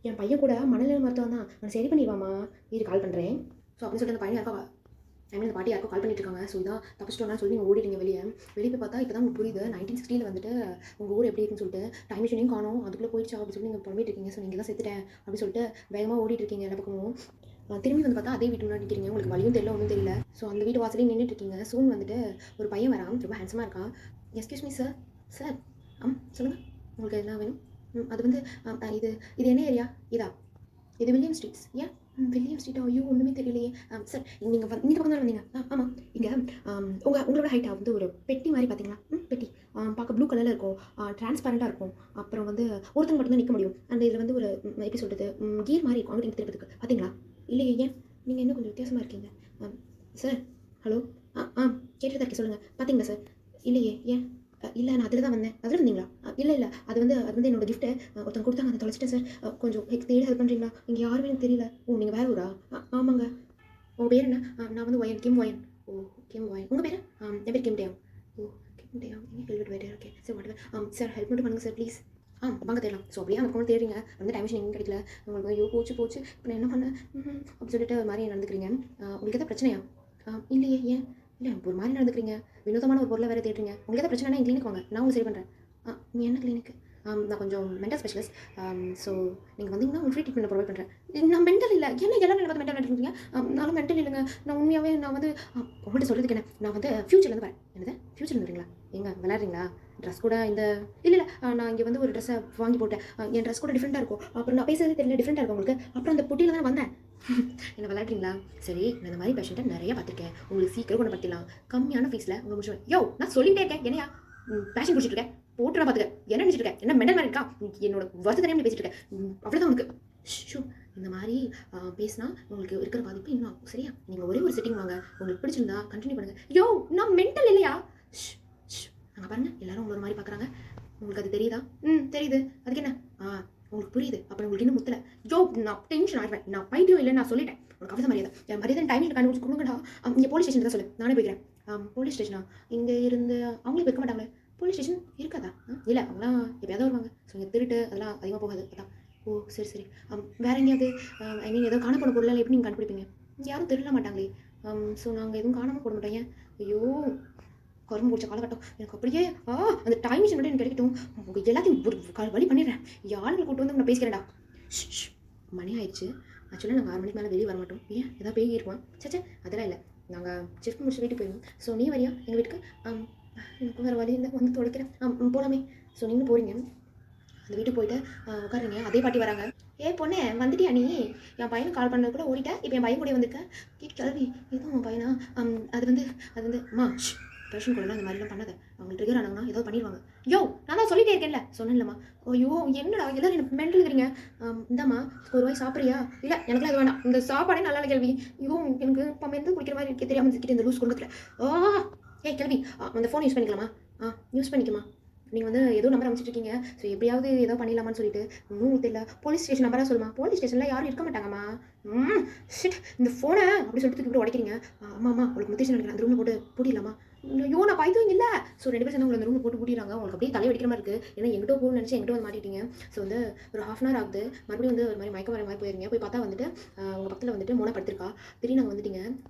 என் பையன் கூட மனநிலை மருத்துவம் தான், உன்னை சரி பண்ணிடுவாமா. இது கால் பண்ணுறேன். ஸோ அப்படின்னு சொல்லிட்டு அந்த பையன் யாருக்கோ அந்த பாட்டி யாருக்கோ கால் பண்ணிட்டு இருக்காங்க. ஸோ இதான் தப்பிச்சிட்டோம்னா சொல்லி நீங்கள் ஓடிடுங்க வெளியே போய் பார்த்தா இப்போ தான் உங்களுக்கு புரியுது 1960 வந்துட்டு உங்கள் ஊர் எப்படி இருக்குன்னு சொல்லிட்டு. டைம் மிஷினையும் காணும், அதுக்குள்ளே போயிடுச்சா அப்படின்னு சொல்லி நீங்கள் புலம்பிட்டு இருக்கீங்க. ஸோ நீங்கள் தான் செத்துட்டேன் அப்படின்னு சொல்லிட்டு வேகமாக ஓடிட்டு இருக்கீங்க எல்லா பக்கமும். திரும்பி வந்து பார்த்தா அதே வீட்டு முன்னாடி நிற்கிறீங்க. உங்களுக்கு வழியும் தெரியல, ஒன்றும் தெரியல. ஸோ அந்த வீட்டு வாசலையும் நின்றுட்டு இருக்கீங்க. சூன் வந்துட்டு ஒரு பையன் வரான், ரொம்ப ஹேண்ட்ஸமாக இருக்கான். Excuse me sir. சொல்லுங்கள் உங்களுக்கு என்ன வேணும்? அது வந்து இது என்ன ஏரியா? இது வில்லியம் ஸ்ட்ரீட்ஸ். ஏன் வில்லியம் ஸ்ட்ரீட்டா? ஐயோ ஒன்றுமே தெரியலையே. சார் நீங்கள் இந்த பக்கம் தான் வந்தீங்க. ஆமாம். இங்கே உங்களோட ஹைட்டாக வந்து ஒரு பெட்டி மாதிரி பார்த்தீங்களா? பெட்டி பார்க்க ப்ளூ கலரில் இருக்கும், டிரான்ஸ்பரண்ட்டாக இருக்கும். அப்புறம் வந்து ஒருத்தங்க மட்டும் தான் நிற்க முடியும். அந்த இதில் வந்து ஒரு எப்படி சொல்கிறது, கீர் மாதிரி இருக்கும். அங்கிட்டு திருப்பத்துக்கு பார்த்தீங்களா? இல்லையே, ஏன் நீங்கள் என்ன கொஞ்சம் வித்தியாசமாக இருக்கீங்க? Sir, hello. கேட்டுட்டு தான் இருக்கேன், சொல்லுங்கள். பார்த்தீங்களா சார்? இல்லையே, ஏன்? இல்லை, நான் அதில் தான் வந்தேன். அதில் இருந்தீங்களா? இல்லை, அது வந்து என்னோட கிஃப்ட்டு ஒருத்தங்க கொடுத்தாங்க, அதை தொலைச்சிட்டேன் சார். கொஞ்சம் தேடி ஹெல்ப் பண்ணுறீங்களா? இங்கே யாருமே எனக்கு தெரியல. ஓ, நீங்கள் வேறு ஊரா? ஆமாங்க. உங்கள் பேர் என்ன? நான் வந்து ஒயன், கிம் ஒயன். ஓ, கிம் ஒயன். உங்கள் பேர்? என் பேர் கிம் டேம். ஓ, கிம் டேம். எங்கே ஹெல்மெட் வேறு இருக்கேன் சார். வாட் சார், ஹெல்ப் மட்டும் பண்ணுங்கள் சார், ப்ளீஸ். வாங்க தேடலாம். ஸோ அப்படியே அந்த ஃபோன் தேடுறீங்க, வந்து டைம் மிஷின் எங்கே கிடைக்கல, உங்களுக்கு ஐயோ போச்சு இப்போ நான் என்ன பண்ணேன் அப்படி சொல்லிட்டு ஒரு மாதிரி நடந்துக்கிறீங்க. உங்களுக்கு எதாவது பிரச்சனையா? இல்லையே, ஏன்? இல்லை, ஒரு மாதிரி நடந்துக்கிறீங்க, வினோதமான ஒரு பொருளை வேறு தேடுறீங்க. உங்களுக்கு எதாவது பிரச்சனைனா என் கிளினிக் வாங்க, நான் உங்களுக்கு சரி பண்ணுறேன். நீ என்ன கிளினிக்? நான் கொஞ்சம் மென்டல் ஸ்பெஷலிஸ்ட். ஸோ நீங்கள் வந்தீங்கன்னா உங்களுக்கு ஃப்ரீ ட்ரீட்மெண்ட் ப்ரொவைட் பண்ணுறேன். நான் மென்டல் இல்லை, என்ன எல்லாரும் பார்த்து மென்டல் இருக்கீங்க? நானும் மென்டல் இல்லைங்க. நான் உண்மையாகவே நான் வந்து உங்கள்கிட்ட சொல்கிறதுக்கு என்ன, நான் வந்து ஃப்யூச்சர்லேருந்து வரேன். என்னது ஃப்யூச்சர்லேருந்து வரீங்களா? எங்கே விளையாடுறீங்களா? ட்ரெஸ் கூட இந்த இல்லை நான் இங்கே வந்து ஒரு ட்ரெஸ்ஸை வாங்கி போட்டேன். என் ட்ரெஸ் கூட டிஃப்ரெண்ட்டாக இருக்கும். அப்புறம் நான் பேசுறது தெரியல, டிஃப்ரெண்ட்டாக இருக்கும் உங்களுக்கு. அப்புறம் அந்த பொட்டியில் தான் வந்தேன். என்ன விளையாடுறீங்களா? சரி, நான் இந்த மாதிரி பேஷண்ட்டை நிறைய பார்த்துருக்கேன். உங்களுக்கு சீக்கிரம் குணப்படுத்திடலாம், கம்மியான ஃபீஸில் உங்களுக்கு முடிச்சுவேன். யோ, நான் சொல்லிகிட்டே இருக்கேன், என்னையா பேஷன் பிடிச்சிட்டு இருக்கேன்? போட்டு பார்த்துக்க, என்ன நினச்சிட்டு இருக்கேன்? என்ன மெண்டல் மாதிரி இருக்கா? என்னோட வருஷ தனியாக பேசிட்டு இருக்கேன், அவ்வளோதான் உனக்கு. ஷூ, இந்த மாதிரி பேசினா உங்களுக்கு இருக்கிற பாதிப்பு இன்னும் ஆகும். சரியா? நீங்கள் ஒரே ஒரு செட்டிங் வாங்க, உங்களுக்கு பிடிச்சிருந்தா கண்டினியூ பண்ணுங்கள். யோ, நான் மென்டல் இல்லையா? நாங்கள் பாருங்கள், எல்லாரும் உங்களை ஒரு மாதிரி பார்க்குறாங்க. உங்களுக்கு அது தெரியுதா? தெரியுது. அதுக்கு என்ன? உங்களுக்கு புரியுது. அப்புறம் உங்களுக்கு இன்னும் முத்தலை. யோ, நான் டென்ஷன் ஆகிடுவேன். நான் பைத்தியம் இல்லைன்னு நான் சொல்லிட்டேன். உனக்கு அவசர மரியாதை, என் மரியாதை டைமில் கண்டுபிடிச்சு கொடுங்கடா. இங்கே போலீஸ் ஸ்டேஷன் தான் சொல்லு, நானே போய்க்கிறேன். போலீஸ் ஸ்டேஷனா? இங்கே இருந்து அவங்களுக்கு வைக்க மாட்டாங்களே. போலீஸ் ஸ்டேஷன் இருக்காதா? இல்லை, அவங்களாம் எப்போயாவது வருவாங்க. ஸோ இங்கே திருட்டு அதெல்லாம் அதிகமாக போகாது. அதான். ஓ, சரி. வேறு எங்கேயாவது ஐ மீன் ஏதோ காணப்போன பொருளெல்லாம் எப்படி நீங்கள் கண்டுபிடிப்பீங்க? யாரும் திருட மாட்டாங்களே. ஸோ நாங்கள் எதுவும் காணாமல் போட மாட்டோம். ஏன்? ஐயோ, கரும்பு பிடிச்ச காலகட்டம் எனக்கு அப்படியே. அந்த டைம் மிஷின் மட்டும் எனக்கு கிடைக்கட்டும், உங்கள் எல்லாத்தையும் ஒரு வழி பண்ணிடுறேன். யாருங்களை கூட்டு வந்து நான் பேசிக்கிறேன்டா. மணி ஆயிடுச்சு. ஆக்சுவலாக நாங்கள் 6 மணிக்கு மேலே வெளியே வர மாட்டோம். ஏன், எதாவது பேய் இருப்பான்? சே, அதெல்லாம் இல்லை. நாங்கள் ஷிஃப்ட் முடிச்சு வீட்டுக்கு போயிடுவோம். ஸோ நீ வரியா எங்கள் வீட்டுக்கு? எனக்கு வேறு வழி இல்லை, வந்து தொலைக்கிறேன். போகலாமே. ஸோ நீங்கள் போகிறீங்க, அந்த வீட்டுக்கு போயிட்டு உட்காருங்க. அதே பாட்டி வராங்க. ஏ பொண்ணே, வந்துட்டியா நீ? என் பையனுக்கு கால் பண்ணது கூட ஓடிட்டேன். இப்போ என் பையன் கூட வந்திருக்கேன். கிளவி, இதுவும் உன் பையனா? அது வந்து அம்மா, பேஷன் கூட அந்த மாதிரிலாம் பண்ணாத. அவங்க ட்ரிகர் ஆனாங்கன்னா ஏதோ பண்ணிடுவாங்க. யோ, நான் தான் சொல்லிட்டே இருக்கேன்ல, சொன்னேன்லம்மா. ஐயோ, என்னடா எல்லாரும் எனக்கு மென்டல் இருக்கிறீங்க. இந்தாம்மா, ஒரு வாய் சாப்பிட்றியா? இல்லை, எனக்குலாம் அது வேண்டாம். இந்த சாப்பாடே நல்லா கேள்வி. ஐயோ, எனக்கு மெருந்து குடிக்கிற மாதிரி இருக்கே, தெரியாமல் இருக்கிட்டு இந்த லூஸ் குடும்பத்தில். ஏய் கேள்வி, அந்த ஃபோன் யூஸ் பண்ணிக்கலாமா? யூஸ் பண்ணிக்கமா. நீங்கள் வந்து ஏதோ நம்பர் அமைச்சிட்ருக்கீங்க. ஸோ எப்படியாவது ஏதோ பண்ணிடலாமான்னு சொல்லிட்டு இன்னும் தெரியல. போலீஸ் ஸ்டேஷன் நம்பராக சொல்லுமா? போலீஸ் ஸ்டேஷனில் யாரும் இருக்க மாட்டாங்கம்மா. ஷிட், இந்த ஃபோனை அப்படி சொல்லிட்டு தூக்கி உடைக்கிறீங்க. ஆமாம்மா, உங்களுக்கு முத்திச்சு நினைக்கிறேன். அந்த ரூமில் போட்டு பூட்டிடலாமா? ஐயோ, நான் பைத்தும் இல்லை. ஸோ 2 பேர் சேர்ந்து உங்களை அந்த ரூமில் போட்டு பூட்டிடுறாங்க. உங்களுக்கு அப்படியே தலை வெடிக்கிற மாதிரி இருக்குது. ஏன்னா எங்கிட்ட போகணும்னு நினச்சி எங்கிட்ட வந்து மாட்டிட்டீங்க. ஸோ வந்து ஒரு 1/2 hour ஆகுது. மறுபடியும் வந்து ஒரு மாதிரி மயக்க வர மாதிரி போயிருங்க. போய் பார்த்தா வந்துட்டு உங்கள் பக்கத்தில் வந்துட்டு மோனா படுத்திருக்கா. திடீர்னு நாங்கள் வந்துட்டீங்க.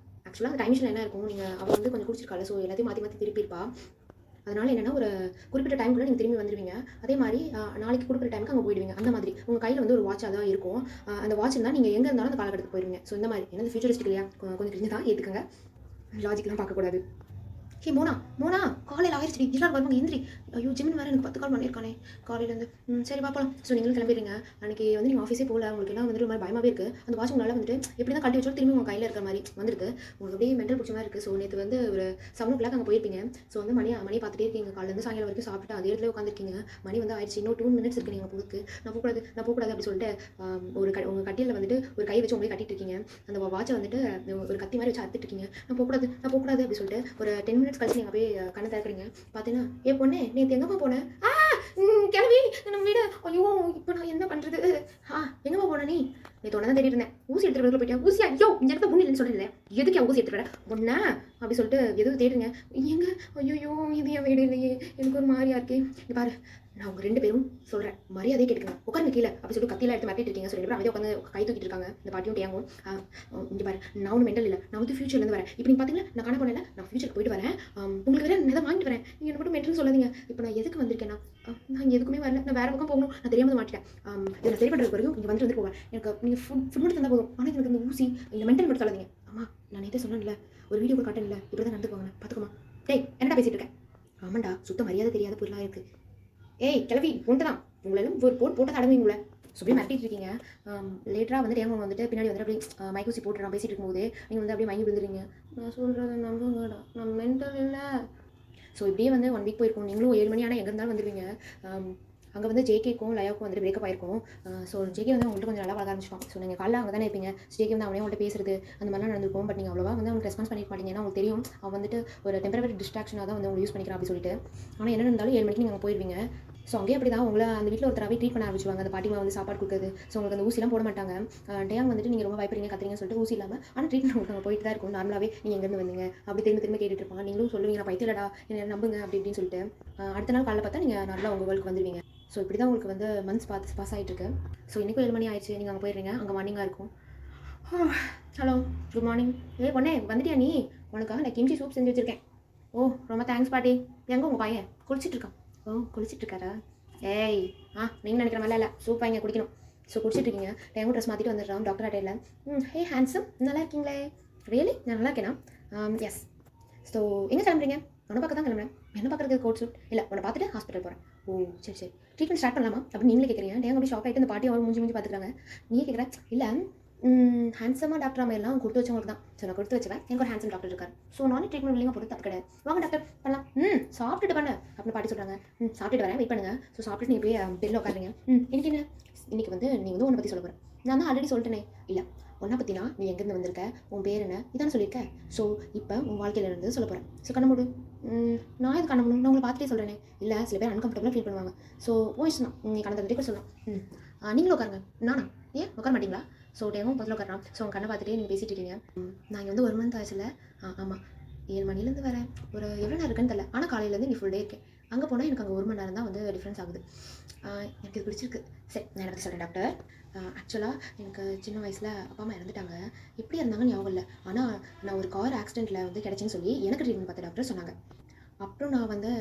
ஆக்சுவலாக அந்த டைம் மிஷின் என்ன இருக்கும், நீங்கள் அவள் வந்து கொஞ்சம் குடிச்சிருக்காள். ஸோ எல்லாத்தையும் மாற்றி திருப்பியிருப்பா. அதனால் என்னென்னா ஒரு குறிப்பிட்ட டைமுக்குள்ளே நீங்கள் திரும்பி வந்துடுவீங்க. அதே மாதிரி நாளைக்கு கொடுக்குற டைமுக்கு அங்கே போயிடுவீங்க. அந்த மாதிரி உங்கள் கையில் வந்து ஒரு வாட்சாக தான் இருக்கும். அந்த வாட்ச் இருந்தால் நீங்கள் எங்கே இருந்தாலும் அந்த காலகட்டத்துக்கு போயிடுவீங்க. ஸோ இந்த மாதிரி என்ன ஃபியூச்சரிஸ்டிக் இல்லையா, கொஞ்சம் கிரிஞ்சு தான் ஏற்றுக்கங்க. லாஜிக்கெலாம் பார்க்கக்கூடாது. ஹே மோனா, காலையில் ஆயிடுச்சு, எல்லாரும் வருவாங்க, எந்திரி. ஐயோ, ஜிமின் வேறு எனக்கு 10 கால் பண்ணியிருக்கானே காலையிலேருந்து. சரி பார்ப்போம். ஸோ நீங்களும் கிளம்பிடுறீங்க. அன்றைக்கி வந்து நீங்கள் ஆஃபீஸே போகல, உங்களுக்கு எல்லாம் வந்துட்டு ஒரு மாதிரி பயமாகவே இருக்குது. அந்த வாட்ச் உங்களால் வந்துட்டு எப்படி தான் கட்டி வச்சாலும் திரும்பி உங்கள் கையில் இருக்கிற மாதிரி வந்துருக்கு. உங்களுக்கு அப்படியே மென்டல் பிடிச்ச மாதிரி இருக்குது. ஸோ நேற்று வந்து ஒரு 7 o'clock அங்கே போயிருப்பீங்க. ஸோ வந்து மணி பார்த்துட்டே இருக்கீங்க. காலையிலேருந்து சாயங்காலம் வரைக்கும் சாப்பிட்டு அதே இடத்துல உட்காந்துருக்கீங்க. மணி வந்து ஆயிடுச்சு, இன்னும் 2 minutes இருக்குது நீங்கள் போகிறதுக்கு. நான் போகக்கூடாது அப்படி சொல்லிட்டு உங்கள் கட்டியில் வந்துட்டு ஒரு கை வச்சு உங்களே கட்டிட்டு இருக்கீங்க. அந்த வாட்சை வந்துட்டு ஒரு கத்தி மாதிரி வச்சு அறுத்துட்டு இருக்கீங்க. நான் போகக்கூடாது அப்படி சொல்லிட்டு ஒரு 10 minutes கழிச்சு நீங்கள் அப்படியே கண்ணை திறக்கிறீங்க. பார்த்தீங்கன்னா, ஏ பொண்ணே, நேற்று எங்கேம்மா போனேன்? கிளவி, நம்ம வீடு. ஐயோ, இப்போ நான் என்ன பண்ணுறது? எங்கேம்மா போன நீ? நேற்று ஒன்று தான் தேடிட்டு இருந்தேன். ஊசி எடுத்துகிட்டு போயிட்டேன். ஊசியா? ஐயோ, இந்த இடத்துல ஒன்றும் இல்லைன்னு சொல்லலை. எதுக்கு ஊசி எடுத்துகிட்டு வர ஒன்றா அப்படி சொல்லிட்டு எதுவும் தேடுங்க. எங்க? ஐயோ, இது என் வீடு இல்லையே, எனக்கு ஒரு மாதிரியா இருக்கே. நீ பாரு, நான் உங்கள் 2 பேரும் சொல்கிறேன், மரியாதையே கேட்டுக்கங்க. உட்காருங்க கீழே அப்படி சொல்லிட்டு கத்தியில் எடுத்து மாட்டிட்டு இருக்கீங்க. ஸோ 2 பேரும் அமைதியாக உட்காந்து கை தூக்கிட்டு இருக்காங்க. இந்த பாட்டியும் டேங்கும். இங்கே பாரு, நான் ஒன்றும் மென்டல் இல்லை, நான் வந்து ஃபியூச்சர்லேருந்து வரேன். இப்போ நீங்கள் பார்த்தீங்கன்னா நான் காண போனேன், நான் ஃபியூச்சருக்கு போயிட்டு வரேன். உங்களுக்கு வேறு நான் எதாவது வாங்கிட்டு வரேன். நீங்கள் என்ன மட்டும் மென்டல் சொல்லாதீங்க. இப்போ நான் எதுக்கு வந்திருக்கேன்னா, நான் எதுக்குமே வரல, நான் வேறு பக்கம் போகணும். நான் தெரியாமல் மாட்டிட்டேன். இதை நான் சரி பண்ணுறது வரைக்கும் நீங்கள் வந்துட்டு போவேன். எனக்கு நீங்கள் ஃபுட் மட்டும் தந்தால் போதும். ஆனால் எனக்கு இந்த ஊசி இந்த மென்டல் மட்டும் சொல்லாதீங்க. அம்மா, நான் நேற்றே சொன்னேன்ல, ஒரு வீடியோ காட்டன் இல்லை, இப்படி தான் நடந்துக்குவாங்க, பார்த்துக்கோமா. டேய், என்னடா பேசிகிட்டு இருக்கேன்? ஆமாண்டா, சுத்த மரியாதை தெரியாத பொருளாக இருக்குது. ஏய் கிளவி, ஒன்று தான் உங்களெல்லாம் ஒரு போட்டு தடங்குவீங்களே. ஸோ அப்படியே மிரட்டிட்டு இருக்கீங்க. லேட்டராக வந்துட்டு எங்க வந்துட்டு பின்னாடி வந்துட்டு அப்படியே மைக்கூசி போட்டு நான் பேசிகிட்டு இருக்கும்போது நீங்கள் வந்து அப்படியே மயங்கி விழுந்துறீங்க. நான் சொல்கிறத நம்புங்கடா, நான் மென்டல் இல்லை. ஸோ இப்படியே வந்து 1 வீக் போயிருக்கும். நீங்களும் 7 மணி ஆனால் எங்கே இருந்தாலும் வந்துடுவீங்க. அங்கே வந்து ஜேகேக்கும் லயாவுக்கும் வந்துட்டு பிரேக்கப் ஆயிருக்கும். ஸோ ஜேகே வந்து அவங்கள்ட்ட கொஞ்சம் நல்லா பழக ஆரம்பிச்சிட்டான். ஸோ நீங்கள் காலைல அங்கே தானே இருப்பீங்க. ஜேகே வந்து அவனே அவங்கள்ட்ட பேசுறது அந்த மாதிரிலாம் நடந்திருக்கும். பட் நீங்கள் அவ்வளோவா வந்து அவனுக்கு ரெஸ்பான்ஸ் பண்ணிக்க மாட்டீங்க. ஏன்னா உங்களுக்கு தெரியும் அவன் வந்துட்டு ஒரு டெம்பரரி டிஸ்ட்ராக்ஷனாக தான் வந்து அவங்க யூஸ் பண்ணிக்கிறான் அப்படி சொல்லிட்டு. ஆனால் என்ன இருந்தாலும் 7 மணிக்கு நீங்கள் போயிடுவீங்க. ஸோ அங்கேயே அப்படி தான் உங்களை அந்த வீட்டில் ஒருத்தராகவே ட்ரீட் பண்ண ஆரம்பிச்சுவாங்க. அந்த பாட்டிமா வந்து சாப்பாடு கொடுக்குறது. ஸோ உங்களுக்கு அந்த ஊசிலாம் போட மாட்டாங்க. டேயாங் வந்துட்டு நீங்கள் ரொம்ப பயப்படுறீங்க கத்துறீங்கன்னு சொல்லிட்டு ஊசி இல்லாமல் ஆனால் ட்ரீட்மெண்ட் உங்களுக்கு போயிட்டு தான் இருக்கும். நார்மலாகவே நீங்கள் எங்கேருந்து வந்தீங்க அப்படி திரும்ப திரும்ப கேட்டுட்டு இருப்பாங்க. நீங்களும் சொல்லுவீங்க நான் பைத்தியலடா என்ன நம்புங்க அப்படி இப்படின்னு சொல்லிட்டு. அடுத்த நாள் காலையில் பார்த்தா நீங்கள் நல்லா உங்கள் வேர்ல்டுக்கு வந்துடுவீங்க. ஸோ இப்படி தான் உங்களுக்கு வந்து மந்த்ஸ் பாஸ் ஆகிட்டு இருக்கு. ஸோ இன்றைக்கும் 7 மணி ஆயிடுச்சு. நீங்கள் அங்கே போயிடுறீங்க. அங்கே மார்னிங்காக இருக்கும். Hello good morning. பொண்ணே வந்துட்டியா நீ? உனக்காக நான் கிம்ச்சி சூப் செஞ்சு வச்சுருக்கேன். ஓ ரொம்ப தேங்க்ஸ் பாட்டி. எங்கே உங்கள் பையன் குளிச்சிட்டு இருக்கான்? ஓ குளிச்சிட்டு இருக்காரா? ஏய் நீங்கள் நினைக்கிற மாதிரிலாம் இல்லை. சூப் வாங்கி குடிக்கணும். ஸோ குடிச்சிட்டு இருக்கீங்க. டேங்கும் ட்ரெஸ் மாற்றிட்டு வந்துடுறான் டாக்டர் அட்டையில். ஹே ஹேண்ட்ஸம் நல்லா இருக்கீங்களே? ரியலி நான் நல்லா இருக்கேனா? எஸ். ஸோ எங்கே கிளம்புறீங்க? உன்னை பார்க்க தான் கிளம்புறேன். என்ன பார்க்குறதுக்கு கோட் சூட் இல்லை, உன்னை பார்த்துட்டு ஹாஸ்பிட்டல் போகிறேன். ஓ சரி ட்ரீட்மெண்ட் ஸ்டார்ட் பண்ணலாமா அப்படின்னு நீங்களே கேட்குறீங்க. டேங்க அப்படி ஷாக் ஆகிட்டு அந்த பாட்டி அவள் மூஞ்சி பார்த்துக்கிறாங்க. நீங்கள் கேட்குறேன் இல்லை ஹேண்ட்ஸமாக டாக்டர் அம்மா எல்லாம் கொடுத்து வச்சவங்களுக்கு தான். ஸோ நான் கொடுத்து வச்சுவேன். எனக்கு ஒரு ஹேண்ட்ஸம் டாக்டர் இருக்கார். ஸோ நானே ட்ரீட்மெண்ட் இல்லைங்க போட்டு தப்பு கிடையாது. வாங்க டாக்டர் பண்ணலாம். சாப்பிட்டுட்டு பண்ண அப்படின்னு பாட்டி சொல்கிறாங்க. சாப்பிட்டுட்டு வரேன் வெயிட் பண்ணுங்கள். ஸோ சாப்பிட்டுட்டு நீங்கள் போய் பெல்லில் உட்காருங்க. இன்னைக்கு என்ன? இன்னைக்கு வந்து நீ வந்து உன்னை பற்றி சொல்ல போகிறேன். நான் தான் ஆல்ரெடி சொல்லிட்டேனே. இல்லை ஒன்றை பற்றினா நீ எங்கேருந்து வந்திருக்க, உன் பேர் என்ன இதானே சொல்லியிருக்க. ஸோ இப்போ உன் வாழ்க்கையில் இருந்து சொல்ல போகிறேன். ஸோ கண்ண மூடு. நான் இது கண்ண முடியும் நான் உங்களை பார்த்துட்டே சொல்கிறேனே. இல்லை சில பேர் அன்கம்ஃபர்டபுளாக ஃபீல் பண்ணுவாங்க. ஸோ வாய்ஸ் தான் நீ கண்ணை தந்துட்டே சொல்லலாம். நீங்களும் உட்காருங்க. நானா ஏன் உட்கார மாட்டிங்களா? ஸோ டேவும் பதில் உட்காரான். ஸோ உங்கள் கண்ணை பார்த்துட்டே நீங்கள் பேசிட்டு இருக்கீங்க. நான் இங்கே வந்து 1 மந்த் ஆச்சுல. ஆமாம் 7 மணிலேருந்து வரேன். ஒரு எவ்வளோ நேரம் இருக்குன்னு தெரியல. ஆனால் காலையிலேருந்து நீ ஃபுல் டே இருக்கேன். அங்கே போனால் எனக்கு அங்கே 1 மணி நேரம் தான் வந்து டிஃப்ரென்ஸ் ஆகுது. எனக்கு இது பிடிச்சிருக்கு. சரி நான் என்ன பற்றி சொல்கிறேன் டாக்டர். ஆக்சுவலாக எனக்கு சின்ன வயசில் அப்பா அம்மா இறந்துட்டாங்க. எப்படி இருந்தாங்கன்னு ஞாபகம் இல்லை. ஆனால் நான் ஒரு கார் ஆக்சிடெண்ட்டில் வந்து கிடச்சின்னு சொல்லி எனக்கு ட்ரீட்மெண்ட் பார்த்த டாக்டர் சொன்னாங்க. அப்புறம் நான் வந்து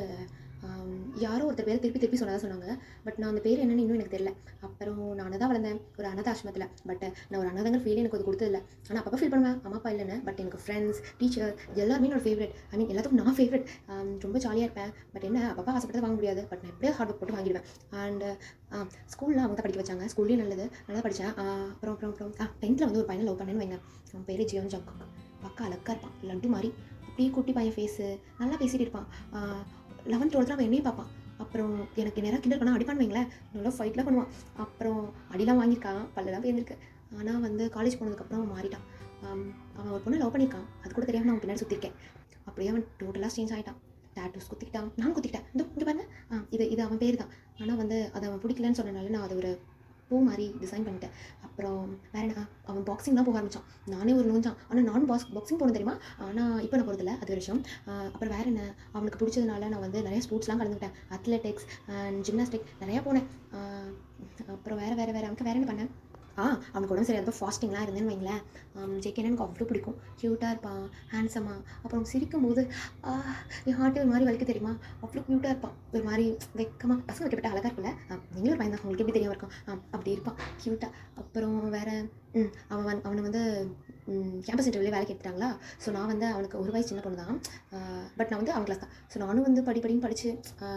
யாரோ ஒருத்தர் பேர் திருப்பி சொன்னாங்க. பட் நான் அந்த பேர் என்னன்னு இன்னும் எனக்கு தெரியல. அப்புறம் நான் தான் வளர்ந்தேன் ஒரு அனாத ஆசிரமத்தில். பட் நான் ஒரு அனாதங்கிற ஃபீல் எனக்கு அது கொடுத்ததில்ல. ஆனால் அப்போ ஃபீல் பண்ணுவேன் அம்மா அப்பா இல்லைன்னு. பட் எனக்கு ஃப்ரெண்ட்ஸ் டீச்சர் எல்லாருமே என்னோட ஃபேவரட். எல்லாத்துக்கும் நான் ஃபேவரட். ரொம்ப ஜாலியாக இருப்பேன். பட் என்ன அப்பா ஆசைப்பட்டு வாங்க முடியாது. பட் நான் எப்படியோ ஹார்ட் ஒர்க் போட்டு வாங்கிடுவேன். அண்ட் ஸ்கூலில் அவங்க தான் படிக்க வச்சாங்க. ஸ்கூல்லேயும் நல்லா படித்தேன். அப்புறம் 10th வந்து ஒரு பையனை லவ் பண்ணேன்னு வைங்க. அவன் பேர் ஜியோன் ஜாக்கா. பக்கா அழகாக இருப்பான். லட்டு மாதிரி அப்படியே குட்டி பையன் ஃபேஸு நல்லா பேசிகிட்டு இருப்பான். 11th 12th அவன் என்னையும் பார்ப்பான். அப்புறம் எனக்கு நேராக கிண்டல் பண்ணால் அடிப்பான்னு வைங்களேன். நல்லா ஃபைட்லாம் பண்ணுவான். அப்புறம் அடிலாம் வாங்கியிருக்கான். பல்லெல்லாம் பேர்ந்துருக்கு. ஆனால் வந்து காலேஜ் போனதுக்கப்புறம் அவன் மாறிட்டான். அவன் ஒரு பொண்ணு லவ் பண்ணியிருக்கான். அது கூட தெரியாமல் நான் அவன் பின்னாடி சுற்றிருக்கேன். அப்படியே அவன் டோட்டலாக சேஞ்ச் ஆகிட்டான். டேட்டூஸ் குத்திக்கிட்டான். நான் குத்திக்கிட்டேன். இங்கே பாருங்க. இது அவன் பேர் தான். ஆனால் வந்து அதை அவன் பிடிக்கலன்னு சொன்னனால நான் அதை ஒரு பூ மாதிரி டிசைன் பண்ணிட்டேன். அப்புறம் வேறு என்ன அவன் பாக்ஸிங்லாம் போக ஆரம்பித்தான். நானே ஒரு நோஞ்சான். ஆனால் நானும் பாக்ஸிங் போகணும் தெரியுமா. ஆனால் இப்போ நான் போகிறதில்ல அது ஒரு விஷயம். அப்புறம் வேறு என்ன அவனுக்கு பிடிச்சதுனால நான் வந்து நிறைய ஸ்போர்ட்ஸ்லாம் கலந்துக்கிட்டேன். அத்லெட்டிக்ஸ் அண்ட் ஜிம்னாஸ்டிக் நிறையா போனேன். அப்புறம் வேறு அவனுக்கு வேறு என்ன பண்ணேன். அவனுக்கு உடம்பு சரியாக ஃபாஸ்டிங்லாம் இருந்தேன்னு வைங்களேன். ஜேகே எனக்கு அவ்வளோ பிடிக்கும். க்யூட்டாக இருப்பான் ஹேண்ட்ஸமாக. அப்புறம் சிரிக்கும் போது என் ஹார்ட்டு ஒரு மாதிரி வலிக்க தெரியுமா. அவ்வளோ க்யூட்டாக இருப்பான். ஒரு மாதிரி வெக்கமாக பசங்க வைக்கப்பட்ட அழகாக இருக்குல்ல. நீங்களும் ஒரு பையன் தான் உங்களுக்கு எப்படி தெரியாமல் இருக்கும். அப்படி இருப்பான் க்யூட்டாக. அப்புறம் வேறு அவனை வந்து கேம்பஸ் இன்டர்வியூலே வேலைக்கு எடுத்துட்டாங்களா. ஸோ நான் வந்து அவனுக்கு ஒரு வயசு சின்ன பொண்ணு தான். பட் நான் வந்து அவன் கிளாஸ் தான். ஸோ நானும் வந்து படின்னு படித்து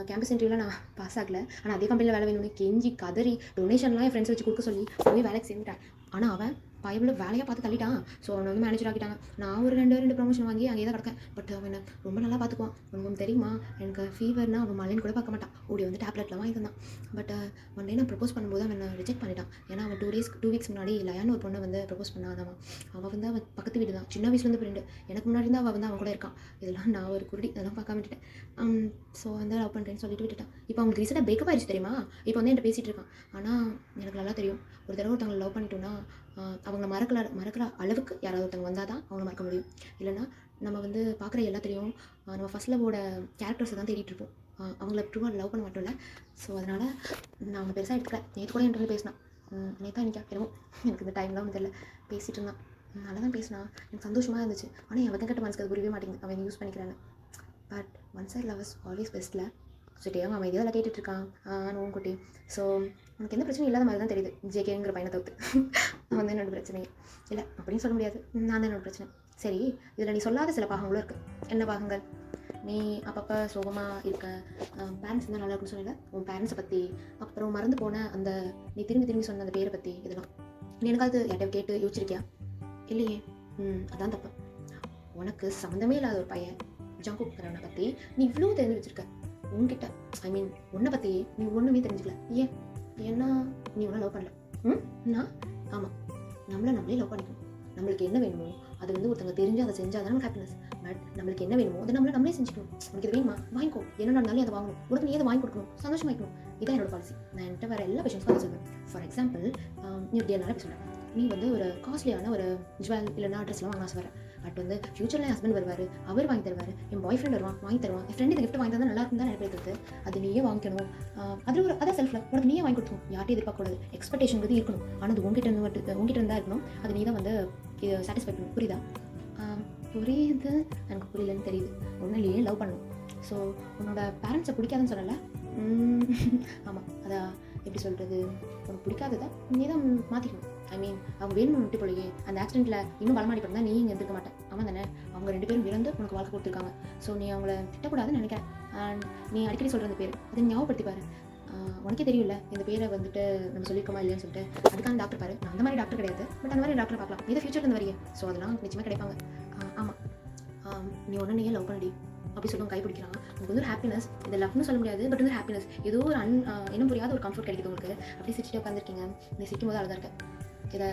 கேம்பஸ் இன்டர்வியூவில் நான் பாஸ் ஆகலை. ஆனால் அதே கம்பெனியில் வேலை வேணும்னு கெஞ்சி கதறி டொனேஷன்லாம் என் ஃப்ரெண்ட்ஸ் வச்சு கொடுக்க சொல்லி போய் வேலைக்கு சேர்ந்துட்டேன். ஆனால் அவன் பயவில் வேலையாக பார்த்து தள்ளிட்டான். ஸோ அவனை வந்து மேனேஜர் ஆகிட்டாங்க. நான் ஒரு 2 ப்ரொமோஷன் வாங்கி அங்கேயே தான் கிடக்கேன். பட் அவனை ரொம்ப நல்லா பார்த்துக்குவான். உனக்கு தெரியுமா எனக்கு ஃபீவர்னா அவன் மலைன்னு கூட பார்க்க மாட்டான். ஓடி வந்து டேப்லெட்லாம் வாங்கி தந்தான். பட் ஒன் டே நான் ப்ரப்போஸ் பண்ணும்போது அவன் ரிஜெக்ட் பண்ணிட்டான். ஏன்னா அவன் 2 வீக்ஸ் முன்னாடி லயான்னு ஒரு பொண்ணை வந்து ப்ரப்போஸ் பண்ணாதவன். அவன் வந்து அவன் பக்கத்து வீடு தான். சின்ன வயசுலேருந்து ஃப்ரெண்டு. எனக்கு முன்னாடி தான் அவன் வந்து அவன் கூட இருக்கான். இதெல்லாம் நான் ஒரு குருடி அதெல்லாம் பார்க்காம விட்டுட்டேன். ஸோ வந்து லவ் பண்ணுறேன்னு சொல்லிட்டு விட்டுட்டான். இப்போ அவங்க ரீசெண்டாக பிரேக்கப் ஆயிடுச்சு தெரியுமா. இப்போ வந்து என்கிட்ட பேசிகிட்டு இருக்கான். ஆனால் எனக்கு நல்லா தெரியும் ஒரு தடவை ஒருத்தவங்களை லவ் பண்ணிட்டோன்னா அவங்கள மறக்கிற அளவுக்கு யாராவது ஒருத்தவங்க வந்தால் தான் அவங்கள மறக்க முடியும். இல்லைனா நம்ம வந்து பார்க்குற எல்லாத்தையும் நம்ம ஃபர்ஸ்ட் லவோட கேரக்டர்ஸை தான் தேடிட்டு இருப்போம். அவங்கள ட்ரூவாக லவ் பண்ண மாட்டோம்ல. ஸோ அதனால் நான் அவங்க பெருசாக எடுத்துக்கல. நேற்று கூட என்கிட்ட பேசினான். நேற்று இன்றைக்கா எனக்கு இந்த டைம்லாம் வந்து தெரியல பேசிகிட்டு இருந்தான். நல்லா தான் பேசினான். எனக்கு சந்தோஷமாக இருந்துச்சு. ஆனால் என் வகை மனசுக்கு அது புரியவே மாட்டேங்குது. அவன் யூஸ் பண்ணிக்கிறாங்க. But one side love is always பெஸ்ட்டில். ஸோ அவங்க அவன் இதெல்லாம் கேட்டுட்ருக்கான் நோன் குட்டி. ஸோ எனக்கு எந்த பிரச்சனையும் இல்லாத மாதிரி தான் தெரியுது. ஜேகேங்கிற பையனை தவிர்த்து அவன் வந்து என்னோடய பிரச்சனையே இல்லை அப்படின்னு சொல்ல முடியாது. நான் தான் என்னோடய பிரச்சனை. சரி இதில் நீ சொல்லாத சில பாகங்களும் இருக்குது. என்ன பாகங்கள்? நீ அப்பப்போ சோகமாக இருக்க, பேரண்ட்ஸ் இருந்தால் நல்லா இருக்குன்னு சொன்னீங்க. உன் பேரண்ட்ஸை பற்றி, அப்புறம் மறந்து போன அந்த நீ திரும்பி சொன்ன அந்த பேரை பற்றி, இதெல்லாம் நீ எனக்காவது யார்கிட்ட கேட்டு யோசிச்சிருக்கியா? இல்லையே. அதான் தப்பு. உனக்கு சம்மந்தமே இல்லாத ஒரு பையன் ஜங்குக்ங்கிறவனை பற்றி நீ இவ்வளோ தெரிஞ்சு வச்சிருக்க. உன்கிட்ட உன்னை பற்றி நீ ஒன்றுமே தெரிஞ்சுக்கல. ஏன்னா நீ ஒன்றும் லவ் பண்ணல. நான் ஆமாம், நம்மளே லவ் பண்ணிக்கணும். நம்மளுக்கு என்ன வேணுமோ அது ஒருத்தவங்க தெரிஞ்சு அதை செஞ்சால் தான் நமக்கு ஹாப்பினஸ். பட் நம்மளுக்கு என்ன வேணுமோ அதை நம்மளே செஞ்சுக்கணும். உனக்கு இது வேணுமா வாங்கிக்கோ, என்ன நடந்தாலும் அதை வாங்கணும். உனக்கு நீ அதை வாங்கி கொடுக்கணும், சந்தோஷமாக்கணும். இதான் என்னோட பாலிசி. நான் என்கிட்ட வர எல்லா விஷயமும் அதை சொல்லுவேன். ஃபார் எக்ஸாம்பிள், நீ ஒரு டேனால எப்படி சொல்கிறேன், நீ ஒரு காஸ்ட்லியான ஒரு ஜுவல் இல்லைனா ட்ரெஸ்லாம் வாங்க ஆசை வர. பட் ஃபியூச்சரில் என் ஹஸ்பண்ட் வருவார், அவர் வாங்கி தருவார். என் பாய் ஃப்ரெண்ட் வருவான், வாங்கி தருவான். என் ஃப்ரெண்ட் இந்த கிஃப்ட் வாங்கி தந்தால் நல்லா இருக்கும் தான் நினைப்பேன். அது நீயே வாங்கிக்கணும். அதான் செல்ஃப் லவ். உனக்கு நீயே வாங்கி கொடுக்கணும். யார்ட்டையும் எதிர்பார்க்கக்கூடாது. எக்ஸ்பெக்டேஷன் இருக்கணும். ஆனால் அது உங்ககிட்ட இருந்தால் இருக்கணும். அது நீ தான் இதை சாட்டிஸ்ஃபை பண்ணணும். புரியுதா? புரியுது, எனக்கு புரியலன்னு தெரியுது. ஒன்றிலேயே லவ் பண்ணணும். ஸோ உன்னோட பேரண்ட்ஸை பிடிக்காதுன்னு சொல்லலை. ஆமாம், அதை எப்படி சொல்கிறது, உனக்கு பிடிக்காததை நீ தான் மாற்றிக்கணும். அவங்க வேணும்னு விட்டு போலையே. அந்த ஆக்சிடென்ட்டில் இன்னும் பலமாடி பண்ணால் நீ இங்கே இருந்துக்க மாட்டேன். ஆமாம் தானே? அவங்க 2 பேரும் இறந்து உனக்கு வாழ்க்கை கொடுத்துருக்காங்க. ஸோ நீ அவங்கள திட்டக்கூடாதுன்னு நினைக்கிறேன். அண்ட் நீ அடிக்கடி சொல்கிற அந்த பேர், அதை ஞாபகப்படுத்தி பாரு. உனக்கே தெரியும்ல இந்த பேரை நம்ம சொல்லியிருக்கோமா இல்லையான்னு சொல்லிட்டு. அதுக்கான டாக்டர் பாரு. நான் அந்த மாதிரி டாக்டர் கிடையாது, பட் அந்த மாதிரி டாக்டர் பார்க்கலாம். இதை ஃபியூச்சர் இருந்து வரையே. ஸோ அதெல்லாம் நிச்சயமாக கிடைப்பாங்க. ஆமாம், நீ நீயே லவ் பண்ணடி அப்படி சொல்லுவோம். கை பிடிக்கிறான். உங்களுக்கு ஒரு ஹாப்பினஸ். இந்த லவ்னு சொல்ல முடியாது, பட் ஹாப்பினஸ். ஏதோ ஒரு இன்னும் புரியாத ஒரு கம்ஃபர்ட் கிடைக்குது உங்களுக்கு. அப்படியே சிரிச்சுட்டு உட்காந்துருக்கீங்க. நீ சிரிக்கும் போது அழகாக இருக்க. இதை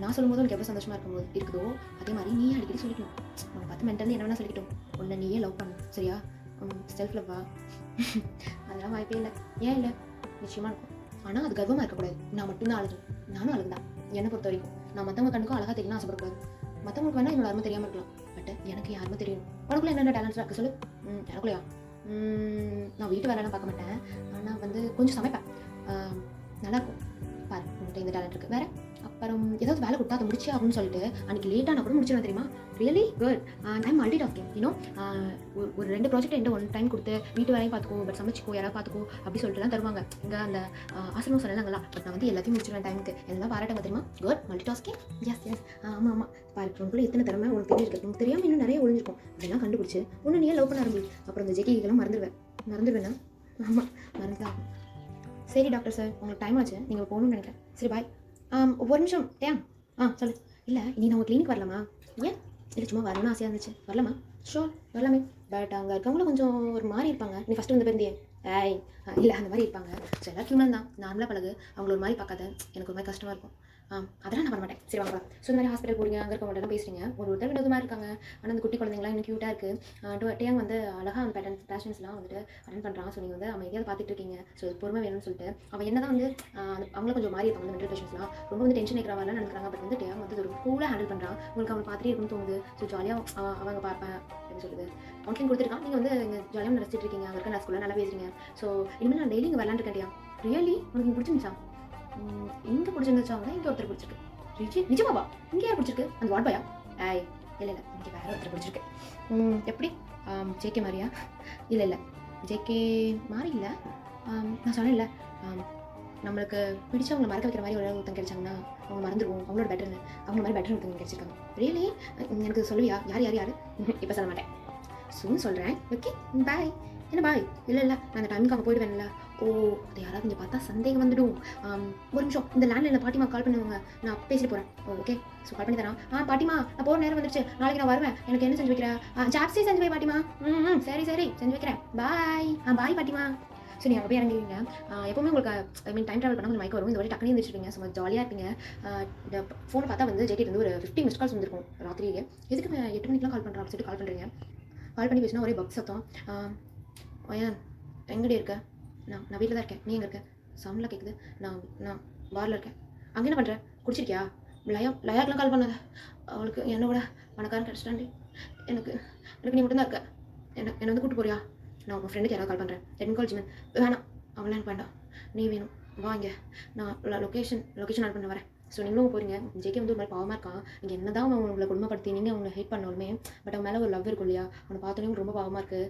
நான் சொல்லும்போது உனக்கு எவ்வளோ சந்தோஷமாக இருக்குதோ அதே மாதிரி நீ அடிக்கடி சொல்லிக்கணும். உன்னை பார்த்து மென்டலி என்ன வேணா சொல்லிக்கிட்டோம். உன்னை நீயே லவ் பண்ணணும். சரியா? செல்ஃப் லவ்வா? அதெல்லாம் வாய்ப்பே இல்லை. ஏன் இல்லை? நிச்சயமாக இருக்கும். ஆனால் அது கர்வமாக இருக்கக்கூடாது. நான் மட்டும்தான் அழகு. நானும் அழகு தான் என்னை பொறுத்த வரைக்கும். நான் மற்றவங்க கண்ணுக்கும் அழகாக தெரியணும் ஆசைப்படக்கூடாது. மற்றவங்களுக்கு வேணால் என்னோட அருமை தெரியாமல் இருக்கலாம். பட் எனக்கு யாருமே தெரியும். உனக்குள்ள என்னென்ன டேலண்ட்ஸ்லாம் இருக்குது சொல்லு. எனக்குள்ளையா? நான் வீட்டு வேலைலாம் பார்க்க மாட்டேன். ஆனால் கொஞ்சம் சமைப்பேன். நல்லாயிருக்கும். பாரு, உங்கள்கிட்ட இந்த டேலண்ட் இருக்குது. வேறு அப்புறம் ஏதாவது வேலை கொடுத்தா அதை முடிச்சு அப்படின்னு சொல்லிட்டு அன்றைக்கி லேட்டாக நான் கூட முடிச்சிடுவேன் தெரியுமா? Really good. I'm multi tasking. ஒரு 2 ப்ராஜெக்ட் என்கிட்ட 1 டைம் கொடுத்து வீட்டு வேலையும் பார்த்துக்கோ, பட் சமைச்சிக்கோ, யாராவது பார்த்துக்கோ அப்படி சொல்லிட்டுலாம் தருவாங்க. இங்கே அந்த ஆசிரமம் சொன்னாங்களா, பட் நான் எல்லாத்தையும் முடிச்சிடுவேன் டைமுக்கு. எல்லாம் பாராட்டாங்க தெரியுமா? Good, multi tasking. எஸ். ஆமாம். பாரு, உனக்குள்ள எத்தனை திறமை உனக்கு தெரிஞ்சிருக்கு. உனக்கு தெரியாமல் இன்னும் நிறைய ஒழிஞ்சிருக்கும். அதெல்லாம் கண்டுபிடிச்சி ஒன்று நீயே லவ் பண்ண ஆரம்பி. அப்புறம் இந்த ஜெகிக்கெல்லாம் மறந்துடுவேண்ணா. ஆமாம், மறந்துதான். சரி டாக்டர் சார், உங்களுக்கு டைம் ஆச்சு, நீங்கள் போகணும்னு நினைக்கிறேன். சரி பாய். ஒரு நிமிஷம் டேம். சொல்லு. இல்லை, நீ நான் உங்கள் கிளினிக் வரலாமா? ஏன் இல்லை, சும்மா வரணும்னு ஆசையாக இருந்துச்சு. வரலாமா? ஷோர், வரலாமே. பட் அங்கே இருக்கவங்களும் கொஞ்சம் ஒரு மாதிரி இருப்பாங்க. நீ ஃபஸ்ட்டு வந்து பிறந்தியே இல்லை, அந்த மாதிரி இருப்பாங்க. ஸோ எல்லாரும் ஹியூமன் தான். நார்மலாக பழகு. அவங்கள ஒரு மாதிரி பார்க்காத. எனக்கு ஒரு மாதிரி கஷ்டமாக இருக்கும். அதெல்லாம் நான் பண்ண மாட்டேன். சரி வாங்க. ஸோ இந்த மாதிரி ஹாஸ்பிட்டல் போகிறீங்க, அங்கே இருக்கவங்கள்ட்ட பேசுகிறீங்க. ஒருத்தர் வினோதமாக இருக்காங்க. ஆனால் அந்த குட்டி குழந்தைங்களாம் இன்னும் க்யூட்டாக இருக்குது. டேங் அழகாக அந்த பேஷன்ஸ்லாம் அட்டன் பண்ணுறான். ஸோ நீங்கள் அமைதியாக பார்த்துட்டு இருக்கீங்க. ஸோ பொறுமை வேணும்னு சொல்லிட்டு அவன் என்ன தான் அவங்களும் கொஞ்சம் மாறி இருப்பாங்க. மென்டல் பேஷன்ஸ்லாம் ரொம்ப டென்ஷன் இருக்கிற மாதிரிலாம் நினைக்கிறாங்க. பட் டேங் ஒரு கூலாக ஹேண்டில் பண்ணுறான். உங்களுக்கு அவனை பார்த்துட்டே இருக்குன்னு தோணுது. ஸோ ஜாலியாக அவங்க பார்ப்பேன். எப்படி சொல்லுது, கவுன்சிலிங் கொடுத்துருக்கான். நீங்கள் இங்கே ஜாலியாக நடத்திட்டு இருக்கீங்க. அங்கே இருக்க நர்ஸ்குள்ளே நல்லா பேசுகிறீங்க. ஸோ இனிமேல் நான் டெய்லி இங்கே விளாண்டுருக்கேன். ரியலி உனக்கு பிடிச்சிருந்துச்சா? எங்கே பிடிச்சிருந்துச்சா? அவங்க இங்கே ஒருத்தர் பிடிச்சிருக்கு. நிஜமாவா? இங்கே யார் பிடிச்சிருக்கு? அந்த வாட் பாயா? இல்லை இங்கே வேறு ஒருத்தர் பிடிச்சிருக்கு. எப்படி? ஜேகே மாதிரியா? இல்லை ஜேகே மாதிரி இல்லை. நான் சொன்னேன்ல, நம்மளுக்கு பிடிச்சவங்களை மறக்க வைக்கிற மாதிரி ஒருத்தங்க கிடைச்சாங்கன்னா அவங்க மறந்துடுவோம். அவங்களோட பெட்டர்னு அவங்க மாதிரி பெட்டர் ஒருத்தங்க கிடைச்சிருக்காங்க. ரியலி எனக்கு சொல்லுவியா? யார்? இப்போ சொல்ல மாட்டேன், சூன்னு சொல்கிறேன். Okay bye. என்ன பாய்? இல்லை நான் அந்த டைமுக்கு அங்கே போயிடுவேன்ல. ஓ, அதை யாராவது இங்கே பார்த்தா சந்தேகம் வந்துடும். ஒரு நிமிஷம், இந்த லேண்ட்லைனில் பாட்டிமா கால் பண்ணுவாங்க, நான் பேசிட்டு போகிறேன். ஓகே, ஸோ கால் பண்ணி தரேன். பாட்டிமா, நான் போகிற நேரம் வந்துடுச்சு, நாளைக்கு நான் வருவேன். எனக்கு என்ன செஞ்சு வைக்கிறேன்? ஜாப்ஸி செஞ்சு வை பாட்டிமா. சரி செஞ்சு வைக்கிறேன். பாய். பாய் பாட்டிமா. ஸோ நீங்கள் அங்கே போய் இறங்கிடுவீங்க. எப்போவுமே உங்களுக்கு டைம் ட்ராவல் பண்ணால் கொஞ்சம் மயக்கம் வரும். இந்த வாட்டி டக்குனு எழுந்திரிச்சிருப்பீங்க. ஸோ ஜாலியாக இருப்பீங்க. இந்த ஃபோனை பார்த்தா ஜேகேட் ஒரு 50 மிஸ்ட் கால்ஸ் வந்துருக்கும் ராத்திரியே. எதுக்கு 8 மணிக்கெலாம் கால் பண்ணுறாங்க சொல்லிட்டு கால் பண்ணுறீங்க. கால் பண்ணி பேசினா ஒரே பக் சத்தம். ஏன் எங்கடி இருக்க? நான் வீட்டில் தான் இருக்கேன். நீ எங்கே இருக்க? சவுண்டில் கேட்குது. நான் பாரில் இருக்கேன். அங்கே என்ன பண்ணுறேன்? குடிச்சிருக்கியா? லயாக்கெலாம் கால் பண்ணாத. அவளுக்கு என்னோட பணக்காரன் கிடச்சிட்டாண்டி. எனக்கு நீ மட்டும்தான் இருக்க. என்னை கூப்பிட்டு போறியா? நான் உங்கள் ஃப்ரெண்டுக்கு யாராவது கால் பண்ணுறேன். டெக்னிக்கல் ஜிமன் வேணாம், அவங்களாம் எனக்கு வேண்டாம். நீ வேணும், வாங்க. நான் லொக்கேஷன் ஆட் பண்ண வரேன். ஸோ நீங்களும் போகிறீங்க. ஜேகே ஒரு மாதிரி பாவமாக இருக்கான். நீங்கள் என்ன தான் அவன் உங்களை கொடுமைப்படுத்தி நீங்கள் அவங்களை ஹேட் பண்ணாலுமே, பட் அவன் மேலே ஒரு லவ் இருக்கும் இல்லையா? அவனை பார்த்தோன்னே ரொம்ப பாவமாக இருக்குது.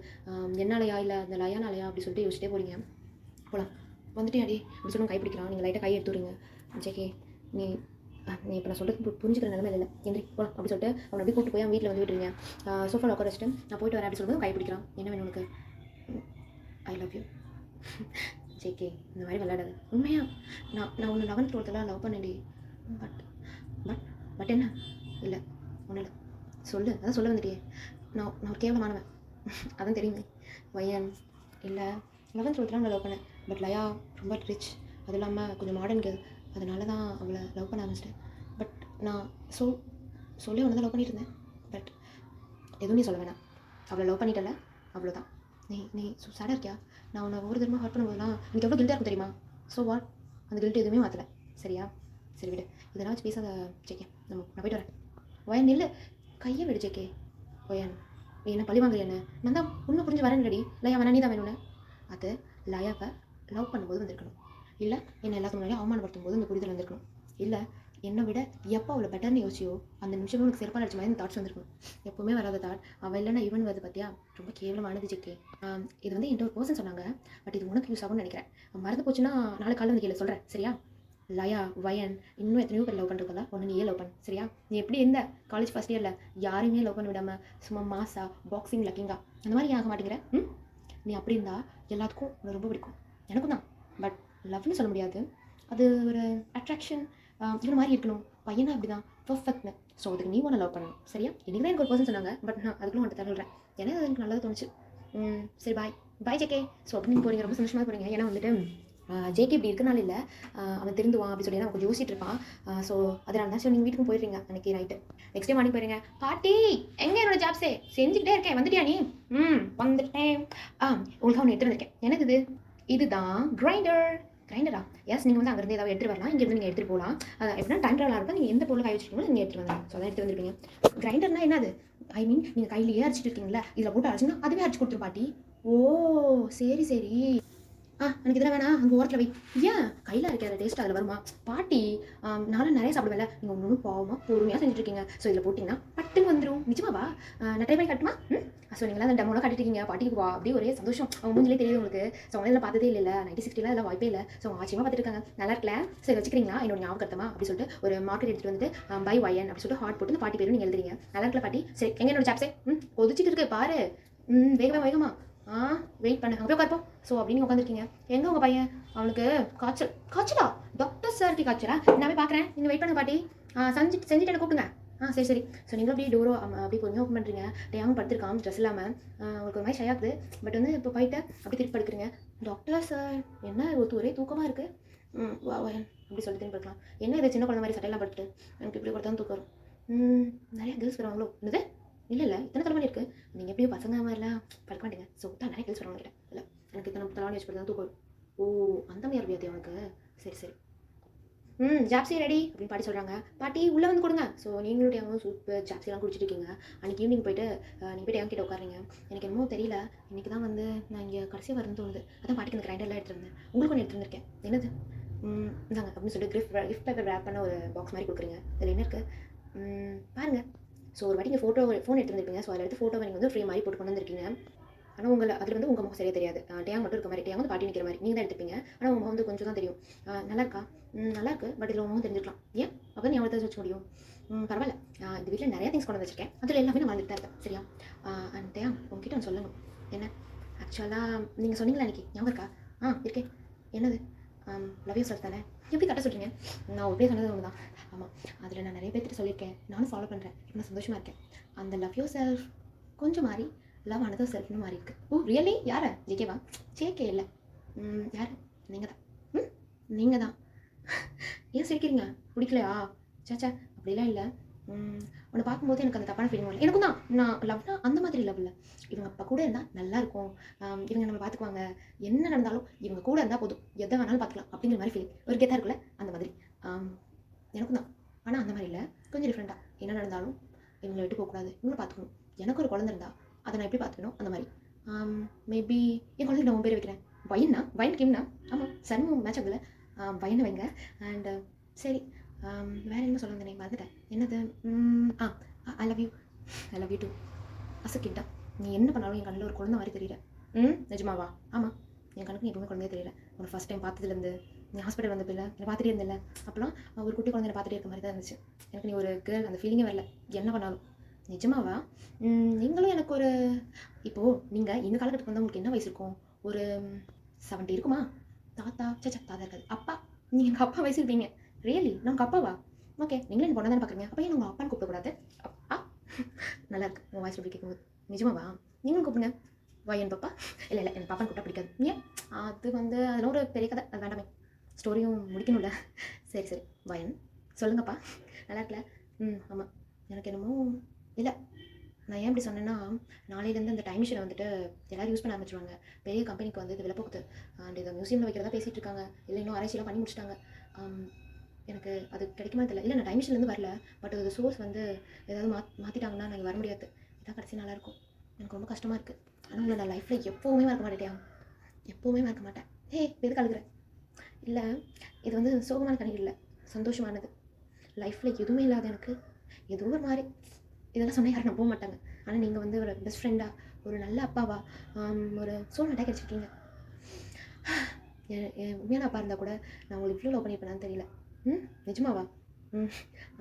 என்னாலையா இல்லை அந்த லயானாலையா அப்படி சொல்லிட்டு யோசிச்சிட்டே போகிறீங்க. போகலாம். வந்துட்டேன் அப்படி சொல்லி கைப்பிடிக்கிறான். நீங்கள் லைட்டாக கை எடுத்துடுங்க. ஜேகே, நீ இப்போ நான் சொல்கிறது புரிஞ்சுக்கிற நிலைமை இல்லை. எந்திரி போகலாம் அப்படி சொல்லிட்டு அவனை அப்படி கூப்பிட்டு போய் அவன் வீட்டில் விட்டுருங்க. சோஃபாவில் உட்கார வச்சுட்டு நான் போயிட்டு வரேன் அப்படி சொல்லும்போது கை பிடிக்கிறான். என்ன வேணும் உனக்கு? ஐ லவ் யூ. ஜேகே, இந்த மாதிரி விளையாடாது. உண்மையா நான் ஒன்று 11th 12th லவ் பண்ணேன்டி. பட் என்ன? இல்லை ஒன்றும் இல்லை. சொல்லு, அதான் சொல்ல வந்துட்டியே. நான் ஒரு கேவலமானவன். அதான் தெரியுமே. வயன் இல்லை 11th நான் லவ் பண்ணேன். பட் லயா ரொம்ப ரிச், அதுவும் இல்லாமல் கொஞ்சம் மாடர்ன் கேர்ள். அதனால தான் அவளை லவ் பண்ண ஆரம்பிச்சிட்டேன். பட் நான் சொல்லி ஒன்று தான் லவ் பண்ணிட்டு இருந்தேன். பட் எதுவும் நீ சொல்ல வேணாம், அவளை லவ் பண்ணிட்டல, அவ்வளோதான். நீ சேடாக இருக்கியா? நான் உன்னை ஒவ்வொரு தரமாக ஹர்ட் பண்ணும்போதுலாம் எனக்கு எவ்வளோ கில்ட்டாக இருக்கும் தெரியுமா? ஸோ வாட், அந்த கில்ட் எதுவுமே மாற்றலை. சரியா? சரி விடு, இதெல்லாம் வச்சு பேசாத ஜேகே. நான் போயிட்டு வரேன். ஒயன் இல்லை, கையை விடு ஜேகே. ஒயன் நீ என்ன பழி வாங்கல? என்ன நான் தான் உண்மை புரிஞ்சு வரேன் ரெடி. லயா வேணா நீ தான் வேணும்னு. அது லயாவை லவ் பண்ணும்போது வந்திருக்கணும். இல்லை என்னை எல்லாத்துக்கு முன்னாடி அவமானப்படுத்தும் போது இந்த புரிதல் வந்திருக்கணும். இல்லை என்னை விட எப்போ அவளை பெட்டர்னு யோசிச்சியோ அந்த நிமிஷமே உனக்கு சிறப்பாக அடிச்ச மாதிரி இந்த தாட்ஸ் வந்திருக்கணும். எப்போவுமே வராத தாட். அவள் இல்லைன்னா ஈவன் வருது பார்த்தியா, ரொம்ப கேவலமானது ஜிக்கே. இது வந்து என்கிட்ட ஒரு பர்சன் சொன்னாங்க. பட் இது உனக்கு யூஸ் ஆகும்னு நினைக்கிறேன். மறந்து போச்சுன்னா நாளை காலையில் வந்து கேளு சொல்கிறேன். சரியா? லயா, வயன், இன்னும் எத்தனையோ பேர் லவ் பண்ணுறதுல ஒன்று நீயே லவ் பண்ணு. சரியா? நீ எப்படி இருந்த காலேஜ் ஃபஸ்ட் இயரில் யாரையுமே லவ் பண்ண விடாமல் சும்மா மாசா பாக்ஸிங் லக்கிங்கா அந்த மாதிரி ஆக மாட்டேங்கிற. நீ அப்படி இருந்தால் எல்லாத்துக்கும் உன்னை ரொம்ப பிடிக்கும். எனக்கும் தான். பட் லவ்னு சொல்ல முடியாது, அது ஒரு அட்ராக்ஷன். இவன் மாதிரி இருக்கணும், பையனா அப்படி தான் பர்ஃபெக்ட்னு. ஸோ அதுக்கு நீ ஒன்று லவ் பண்ணணும். சரியா? இன்றைக்கி தான் எனக்கு ஒரு பர்சன் சொன்னாங்க. பட் நான் அதுக்குள்ள உன்ட்ட தள்ளுறேன். ஏன்னா அது எனக்கு நல்லது தோணுச்சு. சரி பாய் ஜேகே. ஸோ அப்படி நீங்கள் போகிறீங்க, ரொம்ப சந்தோஷமாக போகிறீங்க. ஏன்னா வந்துட்டு ஜேகே இப்படி இருக்கனால இல்லை, அவன் திருந்துவான் அப்படி சொல்லி அவன் கொஞ்சம் யோசிச்சுட்டு இருப்பான். ஸோ அதனால தான். ஸோ நீங்கள் வீட்டுக்கும் போயிடுறீங்க அன்றைக்கி நைட்டு. நெக்ஸ்ட் டே மார்னிங் போயிருங்க. பாட்டி எங்கே என்னோட ஜாப்ஸே செஞ்சுக்கிட்டே இருக்கேன், வந்துட்டியா நீ? வந்துட்டேன். உங்களுக்கு ஒன்று எடுத்துகிட்டு வந்திருக்கேன். எனக்கு இதுதான் கிரைண்டரா? எஸ், நீங்கள் வந்து அங்கேருந்து ஏதாவது எடுத்துகிட்டு வரலாம், இங்கேருந்து நீங்கள் எடுத்துகிட்டு போகலாம். எப்படின்னா டைம் ட்ராவலாக இருக்கும். நீங்கள் எந்த பொருள் காய வச்சுருக்கீங்களோ நீங்கள் எடுத்துகிட்டு வரலாம். ஸோ அதான் எடுத்து வந்திருப்பீங்க. கிரைண்டர்னா என்னது? ஐ மீன் நீங்கள் கையிலேயே அரைச்சிட்டு இருக்கீங்களா, இதில் போட்டு அரைச்சிங்கன்னா அதுவே அரைச்சி கொடுத்துரு பாட்டி. ஓ சரி. எனக்கு இதெல்லாம் வேணாம், அங்கே ஓரத்தில் வை. ஏன் கையில் அரைக்கிற டேஸ்ட் அதில் வருமா பாட்டி? நானும் நிறைய சாப்பிடுவேல, நீங்கள் ஒன்று பாவமாக பொறுமையாக செஞ்சுட்ருக்கீங்க. ஸோ இதில் போட்டிங்கன்னா பட்டுன்னு வந்துடும். நிஜமாவா? நான் ட்ரை பண்ணி கட்டுமா? ஸோ நீங்களாம் அந்த டெமோலாம் கட்டிருக்கீங்க. பாட்டிக்கு வா அப்படியே ஒரே சந்தோஷம். அவங்க மூஞ்சிலே தெரியுது உங்களுக்கு. ஸோ அவங்க இதெல்லாம் பார்த்ததே இல்லை. 1960 அதெல்லாம் வாய்ப்பே இல்லை. ஸோ அவங்க ஆச்சரியமாக பார்த்துட்டு இருக்காங்க. நல்லா இருக்கல? சரி வச்சுக்கிறீங்களா என்னோட ஞாபகத்தமா அப்படி சொல்லிட்டு ஒரு மார்க்கெட் எடுத்துகிட்டு வந்துட்டு பை ஒயன் அப்படி சொல்லிட்டு ஹார்ட் போட்டு இந்த பாட்டி பேரும் நீங்கள் எழுதுறீங்க. நல்லா இருக்கல பாட்டி? சரி எங்கே என்னோட சாப்ஸே? கொதிச்சிட்டு இருக்கு பாரு. வேகமா வெயிட் பண்ணு, அங்கே போய் உட்காருப்போம். ஸோ அப்படின்னு உட்காந்துருக்கீங்க. எங்கே உங்கள் பையன்? அவனுக்கு காய்ச்சலா? டாக்டர் சார்க்கு காய்ச்சலா? நான் போய் பார்க்குறேன், நீங்கள் வெயிட் பண்ணுங்க பாட்டி. செஞ்சுட்டு என்ன கூப்பிடுங்க. சரி. ஸோ நீங்களும் அப்படியே டோரோ அப்படி பொறுமையாக ஓப்பன் பண்ணுறீங்க. டேயாவும் படுத்துருக்கான் ட்ரெஸ் இல்லாமல். உங்களுக்கு ஒரு மாதிரி ஷையாகுது. பட் வந்து இப்போ போயிட்டு அப்படி திருப்பி படுக்கிறீங்க. டாக்டர் சார் என்ன ஒரே தூக்கமாக இருக்குது. அப்படி சொல்லி திரும்பி படுக்கலாம். என்ன இது சின்ன குழந்தை மாதிரி சட்டையெல்லாம் படுத்துட்டு எனக்கு இப்படி கொடுத்தாலும் தூக்கம் வரும். நிறைய கேர்ள்ஸ் வருவாங்களோ? என்னது? இல்லை இத்தனை தலைவலி இருக்குது. நீங்கள் எப்படியும் பசங்க மாதிரிலாம் படுக்க மாட்டீங்க. ஸோ தான் நிறைய கேள்வி சொல்லுவாங்க. இல்லை எனக்கு இத்தனை தலைவலி வச்சு தான் தூக்கம். ஓ அந்த மாதிரி வியாதி அவனுக்கு. சரி ஜாப்ஸி ரெடி அப்படின்னு பாட்டி சொல்கிறாங்க. பாட்டி உள்ளே வந்து கொடுங்க. ஸோ நீங்களும் டேங்கும் சூப்பு ஜாப்ஸிலாம் குடிச்சிட்டு இருக்கீங்க. அன்றைக்கி ஈவினிங் போயிட்டு நீங்கள் போய் டேங்க் கிட்ட உட்காருங்க. எனக்கு என்னமோ தெரியல, இன்றைக்கி தான் வந்து நான் இங்கே கடைசியாக வரணும்னு தோணுது. அதான் பாட்டிக்கு இந்த கிரைண்டர்லாம் எடுத்துருந்தேன். உங்களுக்கு ஒன்று எடுத்துருந்துருக்கேன். என்னது? இந்தாங்க அப்படின்னு சொல்லிட்டு கிஃப்ட் பேப்பர் ரேப் பண்ண ஒரு பாக்ஸ் மாதிரி கொடுக்குறீங்க. அதில் என்ன இருக்குது பாருங்கள். ஸோ ஒரு வாட்டி நீங்கள் ஃபோன் எடுத்துருந்துருப்பீங்க. ஸோ அதில் எடுத்து ஃபோட்டோவை நீங்கள் வந்து ஃப்ரீ மாதிரி போட்டு கொண்டு வந்திருக்கீங்க. ஆனால் அதில் வந்து உங்கள் முகம் சரியாக தெரியாது. டேங் மட்டும் இருக்க மாதிரி, டேங் வந்து பாட்டி நிற்கிற மாதிரி நீங்கள் தான் எடுத்துப்பீங்க. ஆனால் உங்கள் முகம் வந்து கொஞ்சம் தான் தெரியும். நல்லா இருக்கா? நல்லா இருக்குது. பட் இதில் உங்கள் முகம் தெரிஞ்சிருக்கலாம். ஏன் அப்போ நீ எவ்வளோ வச்சு முடியும்? பரவாயில்ல. இந்த வீட்டில் நிறையா திங்ஸ் கொண்டு வச்சிருக்கேன். அதில் எல்லாமே நான் வந்துட்டு தான் இருக்கேன். சரியா? அண்ட் டேங் உங்ககிட்ட ஒன்று சொல்லணும். என்ன? ஆக்சுவலாக நீங்கள் சொன்னீங்களா அன்றைக்கி ஞாபகம் இருக்கா? இருக்கேன். என்னது? லவ் யூ செல்ஃப் தானே? எப்படி கரெக்டாக சொல்கிறீங்க? நான் ஒரே சொன்னது ஒன்று தான். ஆமாம், அதில் நான் நிறைய பேர்கிட்ட சொல்லியிருக்கேன். நானும் ஃபாலோ பண்ணுறேன். இப்போ நான் சந்தோஷமாக இருக்கேன். அந்த லவ் யூ செல்ஃப் கொஞ்சம் மாறி லவ் அனதர் செல்ஃப்னு மாறி இருக்குது. ஓ ரியலி? யாரை? ஜேகேவா? ஜேகே இல்லை. யார்? நீங்கள் தான். ஏன் சிரிக்கிறீங்க? பிடிக்கலையா? சேச்சா அப்படிலாம் இல்லை. உன்னை பார்க்கும்போது எனக்கு அந்த தப்பான ஃபீலிங் இல்லை. எனக்கும் தான். நான் லவ்னா அந்த மாதிரி லவ் இல்லை. இவங்க அப்பா கூட இருந்தால் நல்லாயிருக்கும், இவங்க நம்ம பார்த்துக்குவாங்க, என்ன நடந்தாலும் இவங்க கூட இருந்தால் போதும், எதை வேணாலும் பார்த்துக்கலாம் அப்படிங்கிற மாதிரி ஃபீலிங் ஒரு கெத்தாக இருக்குல்ல, அந்த மாதிரி. எனக்கும் தான். ஆனால் அந்த மாதிரி இல்லை, கொஞ்சம் டிஃப்ரெண்ட்டாக. என்ன நடந்தாலும் இவங்களை விட்டு போகக்கூடாது, இவங்களை பார்த்துக்கணும். எனக்கு ஒரு குழந்தை இருந்தால் அதை நான் எப்படி பார்த்துக்கணும் அந்த மாதிரி. மேபி என் குழந்தைக்கு நான் பேர் வைக்கிறேன். வயன் கிம்னா. ஆமாம், சன்மும் மேட்ச் ஆகுதுல, வயனை வைங்க. அண்ட் சரி, வேறு என்ன சொல்ல வந்தேன், மறந்துட்டேன். என்னது? I love you too. அசக்கிட்டா நீ என்ன பண்ணாலும் என் கண்ணில் ஒரு குழந்தை மாதிரி தெரியல. நிஜமாவா? ஆமாம், என் கணக்கு நீ எப்பவுமே குழந்தையே தெரியல. உன்னை ஃபஸ்ட் டைம் பார்த்ததுலேருந்து நீ ஹாஸ்பிட்டல் வந்த பிள்ளை என்னை பார்த்துட்டே இருந்தில்ல, அப்போலாம் ஒரு குட்டி குழந்தை பார்த்துட்டே இருக்க மாதிரி தான் இருந்துச்சு. எனக்கு நீ ஒரு கேர்ள் அந்த ஃபீலிங்கே வரல என்ன பண்ணாலும். நிஜமாவா? நீங்களும் எனக்கு ஒரு இப்போது நீங்கள் இந்த காலகட்டத்துக்கு வந்து உங்களுக்கு என்ன வயசு இருக்கும்? ஒரு 70 இருக்குமா? தாத்தா தாத்தா இருக்காது, அப்பா. நீங்கள் எங்கள் அப்பா வயசு இருப்பீங்க. ரியலி? நான் உங்கள் அப்பாவா? ஓகே, நீங்களும் எனக்கு பொண்ணு தானே பார்க்குறீங்க. அப்போ ஏன் உங்கள் அப்பான்னு கூப்பிடக்கூடாது? நல்லா இருக்கு உங்கள் வாய்ஸ் எப்படி கேட்கும்போது. நிஜமாவா? நீங்களும் கூப்பிடுங்க. வயன் பாப்பா. இல்லை இல்லை, எனக்கு பாப்பான்னு கூப்பிட்டா பிடிக்காது. ஏன்? அது வந்து அதெல்லாம் ஒரு பெரிய கதை, அது வேண்டாமே. ஸ்டோரியும் முடிக்கணும்ல. சரி சரி, வயன் சொல்லுங்கப்பா. நல்லா இருக்கல? ஆமாம். எனக்கு என்னமோ இல்லை. நான் ஏன் இப்படி சொன்னேன்னா, நாளையிலேருந்து அந்த டைம் மிஷினை வந்துட்டு எல்லோரும் யூஸ் பண்ண ஆரம்பிச்சிருவாங்க. பெரிய கம்பெனிக்கு வந்து இது விலை போகுது. அண்ட் இதை மியூசியமில் வைக்கிறதா பேசிகிட்டு இருக்காங்க. இல்லை இன்னும் ஆராய்ச்சியெல்லாம் பண்ணி முடிச்சிட்டாங்க. எனக்கு அது கிடைக்குமா தெரியல. இல்லை, நான் டைம் மிஷின்லேருந்து வரல. பட் அது சோர்ஸ் வந்து ஏதாவது மாற்றிட்டாங்கன்னா நான் வர முடியாது. இதான் கடைசி நாளாக இருக்கும். எனக்கு ரொம்ப கஷ்டமாக இருக்குது. ஆனால் உங்களை நான் லைஃப்பில் எப்போவுமே மறக்க மாட்டேட்டியா? எப்போவுமே மறக்க மாட்டேன். எதுக்கு அழுகிறேன்? இல்லை, இது வந்து சோகமான கணிகள் இல்லை, சந்தோஷமானது. லைஃப்பில் எதுவுமே இல்லாத எனக்கு ஏதோ ஒரு மாதிரி இதெல்லாம் சொன்னால் யாரும் நம்ப மாட்டாங்க. ஆனால் நீங்கள் வந்து ஒரு பெஸ்ட் ஃப்ரெண்டாக, ஒரு நல்ல அப்பாவா, ஒரு சோல்மேட்டாக கிடச்சிருக்கீங்க. என் உண்மையான அப்பா இருந்தால் கூட நான் உங்களுக்கு இவ்வளோ லவ் பண்ணியிருப்பேனான்னு தெரியல. நிஜமாவா?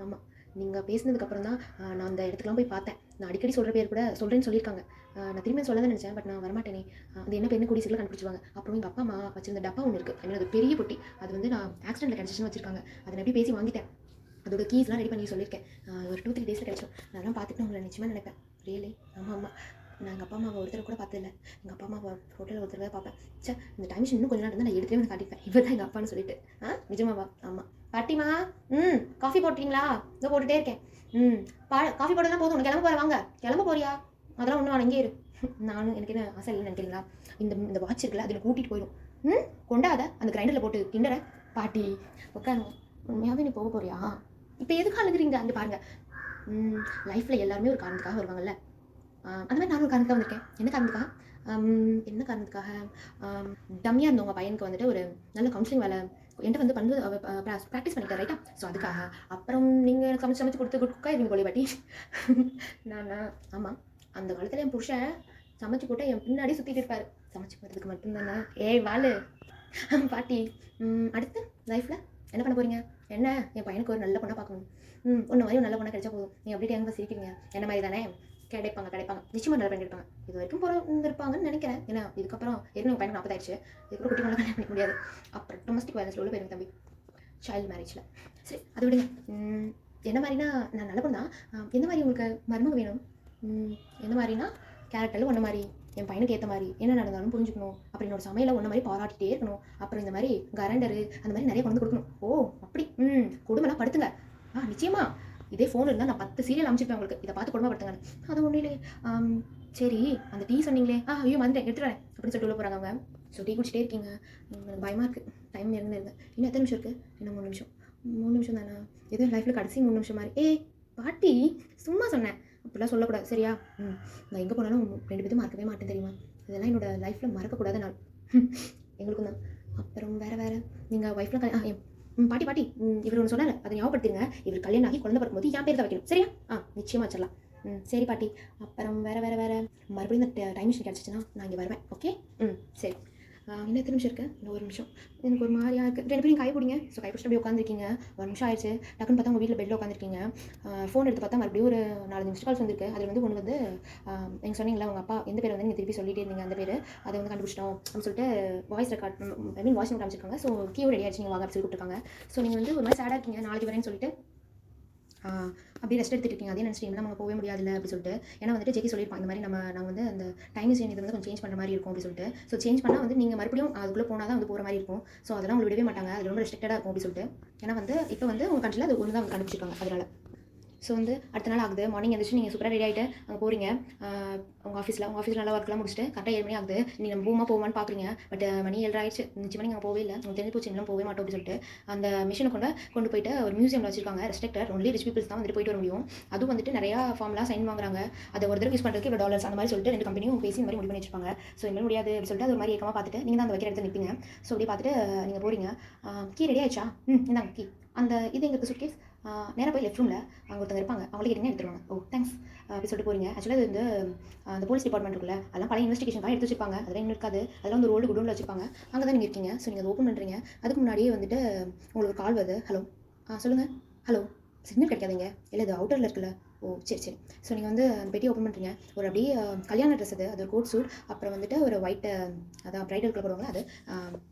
ஆமாம். நீங்கள் பேசினதுக்கப்புறம் தான் நான் அந்த இடத்துக்குலாம் போய் பார்த்தேன். நான் அடிக்கடி சொல்கிற பேர் கூட சொல்கிறேன்னு சொல்லியிருக்காங்க. நான் திரும்பி சொல்ல தான் நினச்சேன், பட் நான் வரமாட்டேனே. அது என்ன பேருன்னு கூடிய சீக்கிரம் கண்டுபிடிச்சிருவாங்க. அப்புறம் எங்கள் அப்பா அம்மா வச்சிருந்த டப்பா ஒன்று இருக்குது. ஐ மீன் அது பெரிய பொட்டி. அது வந்து நான் ஆக்சிடென்ட்டில் கிடச்சிச்சுன்னு வச்சிருக்காங்க. அதை நான் எப்படி பேசி வாங்கிட்டேன். அதோட கீஸ்லாம் ரெடி பண்ணி சொல்லியிருக்கேன். ஒரு 2-3 டேஸில் கிடச்சிடும். நான் பார்த்துட்டு உங்களை நிச்சயமாக நினைப்பேன். ரியலி? ஆமாம். நான் எங்கள் அப்பா அம்மாவை ஒருத்தர் கூட பார்த்ததில்ல. எங்கள் அப்பா அம்மாவை ஃபோட்டோவில் ஒருத்தர் பார்ப்பேன். இந்த டைம் மிஷின் இன்னும் கொஞ்சம் நாள் இருந்தால் நான் எடுத்துகிட்டே வந்து காட்டிப்பேன். இவர் தான் எங்கள் அப்பான்னு சொல்லிட்டு. நிஜமாவா? ஆமாம். பாட்டிமா, காஃபி போட்டிங்களா? இதோ போட்டுகிட்டே இருக்கேன். காஃபி போட்டதான் போதும். உனக்கு கிளம்ப போகிற? வாங்க. கிளம்ப போறியா? அதெல்லாம் ஒன்றும் அங்கே இரு. நானும் எனக்கு என்ன ஆசை இல்லைன்னு நினைக்கிறீங்களா? இந்த வாட்ச் இருக்குல்ல, அதில் கூட்டிகிட்டு போயிடும். கொண்டாத அந்த கிரைண்டரில் போட்டு கிண்டற. பாட்டி உட்காருங்க. உண்மையாகவே நீ போக போறியா? இப்போ எதுக்கு அழுகுறீங்க? அங்கே பாருங்கள். லைஃப்பில் எல்லாருமே ஒரு காரணத்துக்காக வருவாங்கல்ல. அந்த மாதிரி நானும் ஒரு காரணத்துக்காக வந்திருக்கேன். என்ன காரணத்துக்காக? டம்மியாக இருந்தவங்க பையனுக்கு வந்துட்டு ஒரு நல்ல கவுன்சிலிங் வேலை என்கிட்ட வந்து பண்ணி ப்ராக்டிஸ் பண்ணிட்டேன், ரைட்டா? ஸோ அதுக்காக. அப்புறம் நீங்கள் எனக்கு சமைச்சு கொடுத்து குக்கா இருங்க போலி பாட்டி. நான் ஆமாம், அந்த காலத்தில் என் புருஷன் சமைச்சு போட்டால் என் பின்னாடி சுற்றிட்டு இருப்பார். சமைச்சு போகிறதுக்கு மட்டும்தானே. வாழு பாட்டி. அடுத்து லைஃப்பில் என்ன பண்ண போகிறீங்க? என்ன? என் பையனுக்கு ஒரு நல்ல பொண்ணாக பார்க்கணும். ஒன்று மாதிரி ஒரு நல்ல பொண்ணாக கிடைச்சா போதும். நீங்கள் அப்படியே எங்கே சிரிக்கிறீங்க? என்ன மாதிரி தானே? கிடைப்பாங்க. நிச்சயமாக நல்ல பையன் கிடைப்பாங்க. இது வரைக்கும் பிறந்திருப்பாங்கன்னு நினைக்கிறேன். ஏன்னா இதுக்கப்புறம் ஏற்கனவே பையனுக்கு 40 ஆயிடுச்சு. இதுக்கப்புறம் குட்டி பொண்ணை கல்யாணம் பண்ணிக்க முடியாது. அப்புறம் டொமஸ்டிக் வயலன்ஸ் உள்ள போயிருங்க தம்பி, சைல்டு மேரேஜில். சரி, அது விடுங்க. என்ன மாதிரினா, நான் நல்ல பொண்ணு தான். எந்த மாதிரி உங்களுக்கு மருமக வேணும்? எந்த மாதிரினா, கேரக்டரில் ஒன்றை மாதிரி, என் பையனுக்கு ஏற்ற மாதிரி என்ன நடந்தாலும் புரிஞ்சுக்கணும். அப்புறம் என்னோட சமையலை ஒன்றை மாதிரி பாராட்டிகிட்டே இருக்கணும். அப்புறம் இந்த மாதிரி கரண்டரு அந்த மாதிரி நிறைய கொண்டு கொடுக்கணும். அப்படி குடும்பம்லாம் படுத்துங்க. நிச்சயமா இதே ஃபோன் இருந்தால் நான் 10 சீரியல் அமைச்சிருப்பேன் உங்களுக்கு. இதை பார்த்து குடும்பப்படுத்துங்க. அது ஒன்றும் இல்லையே. சரி, அந்த டீ சொன்னீங்களே, ஐயோ வந்துட்டேன், எடுத்துகிறேன் அப்படின்னு சொல்லிட்டு உள்ள போகிறாங்க அவங்க. ஸோ டீ குடிச்சிட்டே இருக்கீங்க. எனக்கு பயமாக இருக்குது. டைம் இருங்க. இன்னும் எத்தனை நிமிஷம் இருக்குது? இன்னும் 3 நிமிஷம். 3 நிமிஷம் தானே? எதுவும் லைஃப்பில் கடைசி 3 நிமிஷம் மாதிரி. பாட்டி, சும்மா சொன்னேன், அப்படிலாம் சொல்லக்கூடாது, சரியா? நான் எங்கே போனாலும் 2 பேரும் மறக்கவே மாட்டேன், தெரியுமா? இதெல்லாம் என்னோட லைஃப்பில் மறக்கக்கூடாத நாள். எங்களுக்கும் தான். அப்புறம் வேறு நீங்கள் ஒய்ஃப்லாம் பாட்டி இவர் ஒன்று சொன்னார், அதை ஞாபகப்படுத்திங்க. இவர் கல்யாணம் ஆகி குழந்தை பிறக்கும்போது என் பேர் தான் வைக்கணும், சரியா? நிச்சயமாக வச்சிடலாம். சரி பாட்டி. அப்புறம் வேறு மறுபடியும் இந்த டைம் மிஷின் கிடச்சிச்சின்னா நான் இங்கே வருவேன். ஓகே? சரி. இன்னும் எத்தனை நிமிஷம் இருக்குது? இன்னும் 1 நிமிஷம். எனக்கு ஒரு மாதிரியா இருக்குது. 2 பேரும் கை பிடிங்க. ஸோ கை பிடிச்சிட்டு அப்படியே உட்காந்துருக்கீங்க. 1 நிமிஷம் ஆயிடுச்சு. டக்குன்னு பார்த்தா உங்கள் வீட்டில் பெட்டில் உட்காந்துருக்கீங்க. ஃபோன் எடுத்து பார்த்தா மறுபடியும் ஒரு 4 மிஸ்ட் கால்ஸ் வந்திருக்கு. அதில் வந்து ஒன்று வந்து நீங்கள் சொன்னீங்களா உங்கள் அப்பா எந்த பேர் வந்து நீங்கள் திருப்பி சொல்லிட்டே இருந்தீங்க, அந்த பேர் அதை வந்து கண்டுபிடிச்சிட்டோம் அப்படின்னு சொல்லிட்டு வாய்ஸ் ரெக்கார்ட், ஐ மீன் வாய்ஸ் நோட் காமிச்சிருக்காங்க. ஸோ கீயோட ரெடி ஆயிடுச்சு, நீங்கள் வாங்க அப்படி சொல்லி கொடுத்துருக்காங்க. ஸோ நீங்கள் வந்து ஒரு மாதிரி சேடாக இருக்கீங்க, நாளைக்கு வரேன்னு சொல்லிட்டு அப்படியே ரெஸ்ட் எடுத்துட்டு இருக்கீங்க. அதே நினச்சிட்டீங்கன்னா நம்ம போகவே முடியாதுல்ல அப்படி சொல்லிட்டு. ஏன்னா வந்துட்டு ஜெகி சொல்லியிருப்பாங்க, இந்த மாதிரி நாங்கள் வந்து அந்த டைம் மிஷின் இது வந்து கொஞ்சம் சேஞ்ச் பண்ணுற மாதிரி இருக்கும் அப்படி சொல்லிட்டு. ஸோ சேஞ்ச் பண்ணால் வந்து நீங்கள் மறுபடியும் அதுக்குள்ளே போனால் தான் வந்து போகிற மாதிரி இருக்கும். ஸோ அதெல்லாம் உங்களுக்கு விடவே மாட்டாங்க. அது ரொம்ப ரெஸ்ட்ரிக்டடாக இருக்கும் அப்படி சொல்லிட்டு. ஏன்னா வந்து இப்போ வந்து உங்கள் கண்ட்ரியில் அது ஒன்று தான் கண்டுபிடிச்சிருக்காங்க. அதனால் ஸோ வந்து அடுத்த நாள் ஆகுது. மார்னிங் எழுந்திரிச்சு நீங்கள் சூப்பராக ரெடி ஆகிட்டு அங்கே போகிறீங்க. உங்கள் ஆஃபீஸில் நல்லா ஒர்க்லாம் முடிச்சுட்டு கரெக்டாக 7 மணி ஆகுது. நீங்கள் நம்ம போவான்னு பார்க்குறீங்க. பட் மணி 7 ஆயிடுச்சு. நிச்சயமாக நீங்கள் போவே இல்லை. உங்களுக்கு தெரிஞ்சு போச்சு, இன்னும் போவே மாட்டோம் அப்படின்னு சொல்லிட்டு அந்த மிஷினை கொண்டு போயிட்டு ஒரு மியூசியமில் வச்சிருக்காங்க. ரெஸ்ட்ரிக்டட், ஒன்லி ரிச் பீப்பிள்ஸ் தான் வந்துட்டு போயிட்டு வர முடியும். அதுவும் வந்துட்டு நிறையா ஃபார்ம்லாம் சைன் வாங்குறாங்க. அதை ஒரு தடவை யூஸ் பண்ணுறதுக்கு $1 அந்த மாதிரி சொல்லிட்டு 2 கம்பெனியும் பேசி இந்த மாதிரி முடிவு பண்ணி வச்சிருப்பாங்க. ஸோ இனிமேல் முடியாது அப்படின்னு சொல்லிட்டு அது ஒரு மாதிரி ஏக்கமாக பார்த்துட்டு நீங்கள் தான் அந்த வைக்கிற இடத்துல நிற்பீங்க. ஸோ அப்படியே பார்த்துட்டு நீங்கள் போகிறீங்க. கீ ரெடி ஆயிடுச்சா? இந்தாங்க கீ. அந்த இது எங்களுக்கு சூட்கேஸ். நேராக போய் லெஃப்ட் ரூமில் அங்கே ஒருத்தங்க இருப்பாங்க, அவங்களே கேட்டிங்கன்னா எடுத்துருவாங்க. தேங்க்ஸ் அப்படி சொல்லிட்டு போகிறீங்க. ஆக்சுவலாக இது வந்து அந்த போலீஸ் டிபார்ட்மெண்ட் இருக்குல்ல, அதெல்லாம் பழைய இன்வெஸ்டிகேஷன் எடுத்து வச்சிருப்பாங்க. அதெல்லாம் இன்னும் இருக்காது. அதெல்லாம் வந்து ஒரு ஓல்டு குடோனில் வச்சிருப்பாங்க. அங்கே தான் நீங்கள் இருக்கீங்க. ஸோ நீங்கள் அதை ஓப்பன் பண்ணுறீங்க. அதுக்கு முன்னாடியே வந்துட்டு உங்களுக்கு கால் வருது. ஹலோ, சொல்லுங்கள். ஹலோ, சிக்னல் கிடைக்காதீங்க. இல்லை இது அவுட்டரில் இருக்குல்ல. சரி. ஸோ நீங்கள் வந்து அந்த பெட்டியை ஓப்பன் பண்ணுறீங்க. ஒரு அப்படியே கல்யாண ட்ரெஸ் அது ஒரு கோட் சூட், அப்புறம் வந்துட்டு ஒரு ஒயிட், அதான் ப்ரைடல் கலர் போடுவாங்க அது,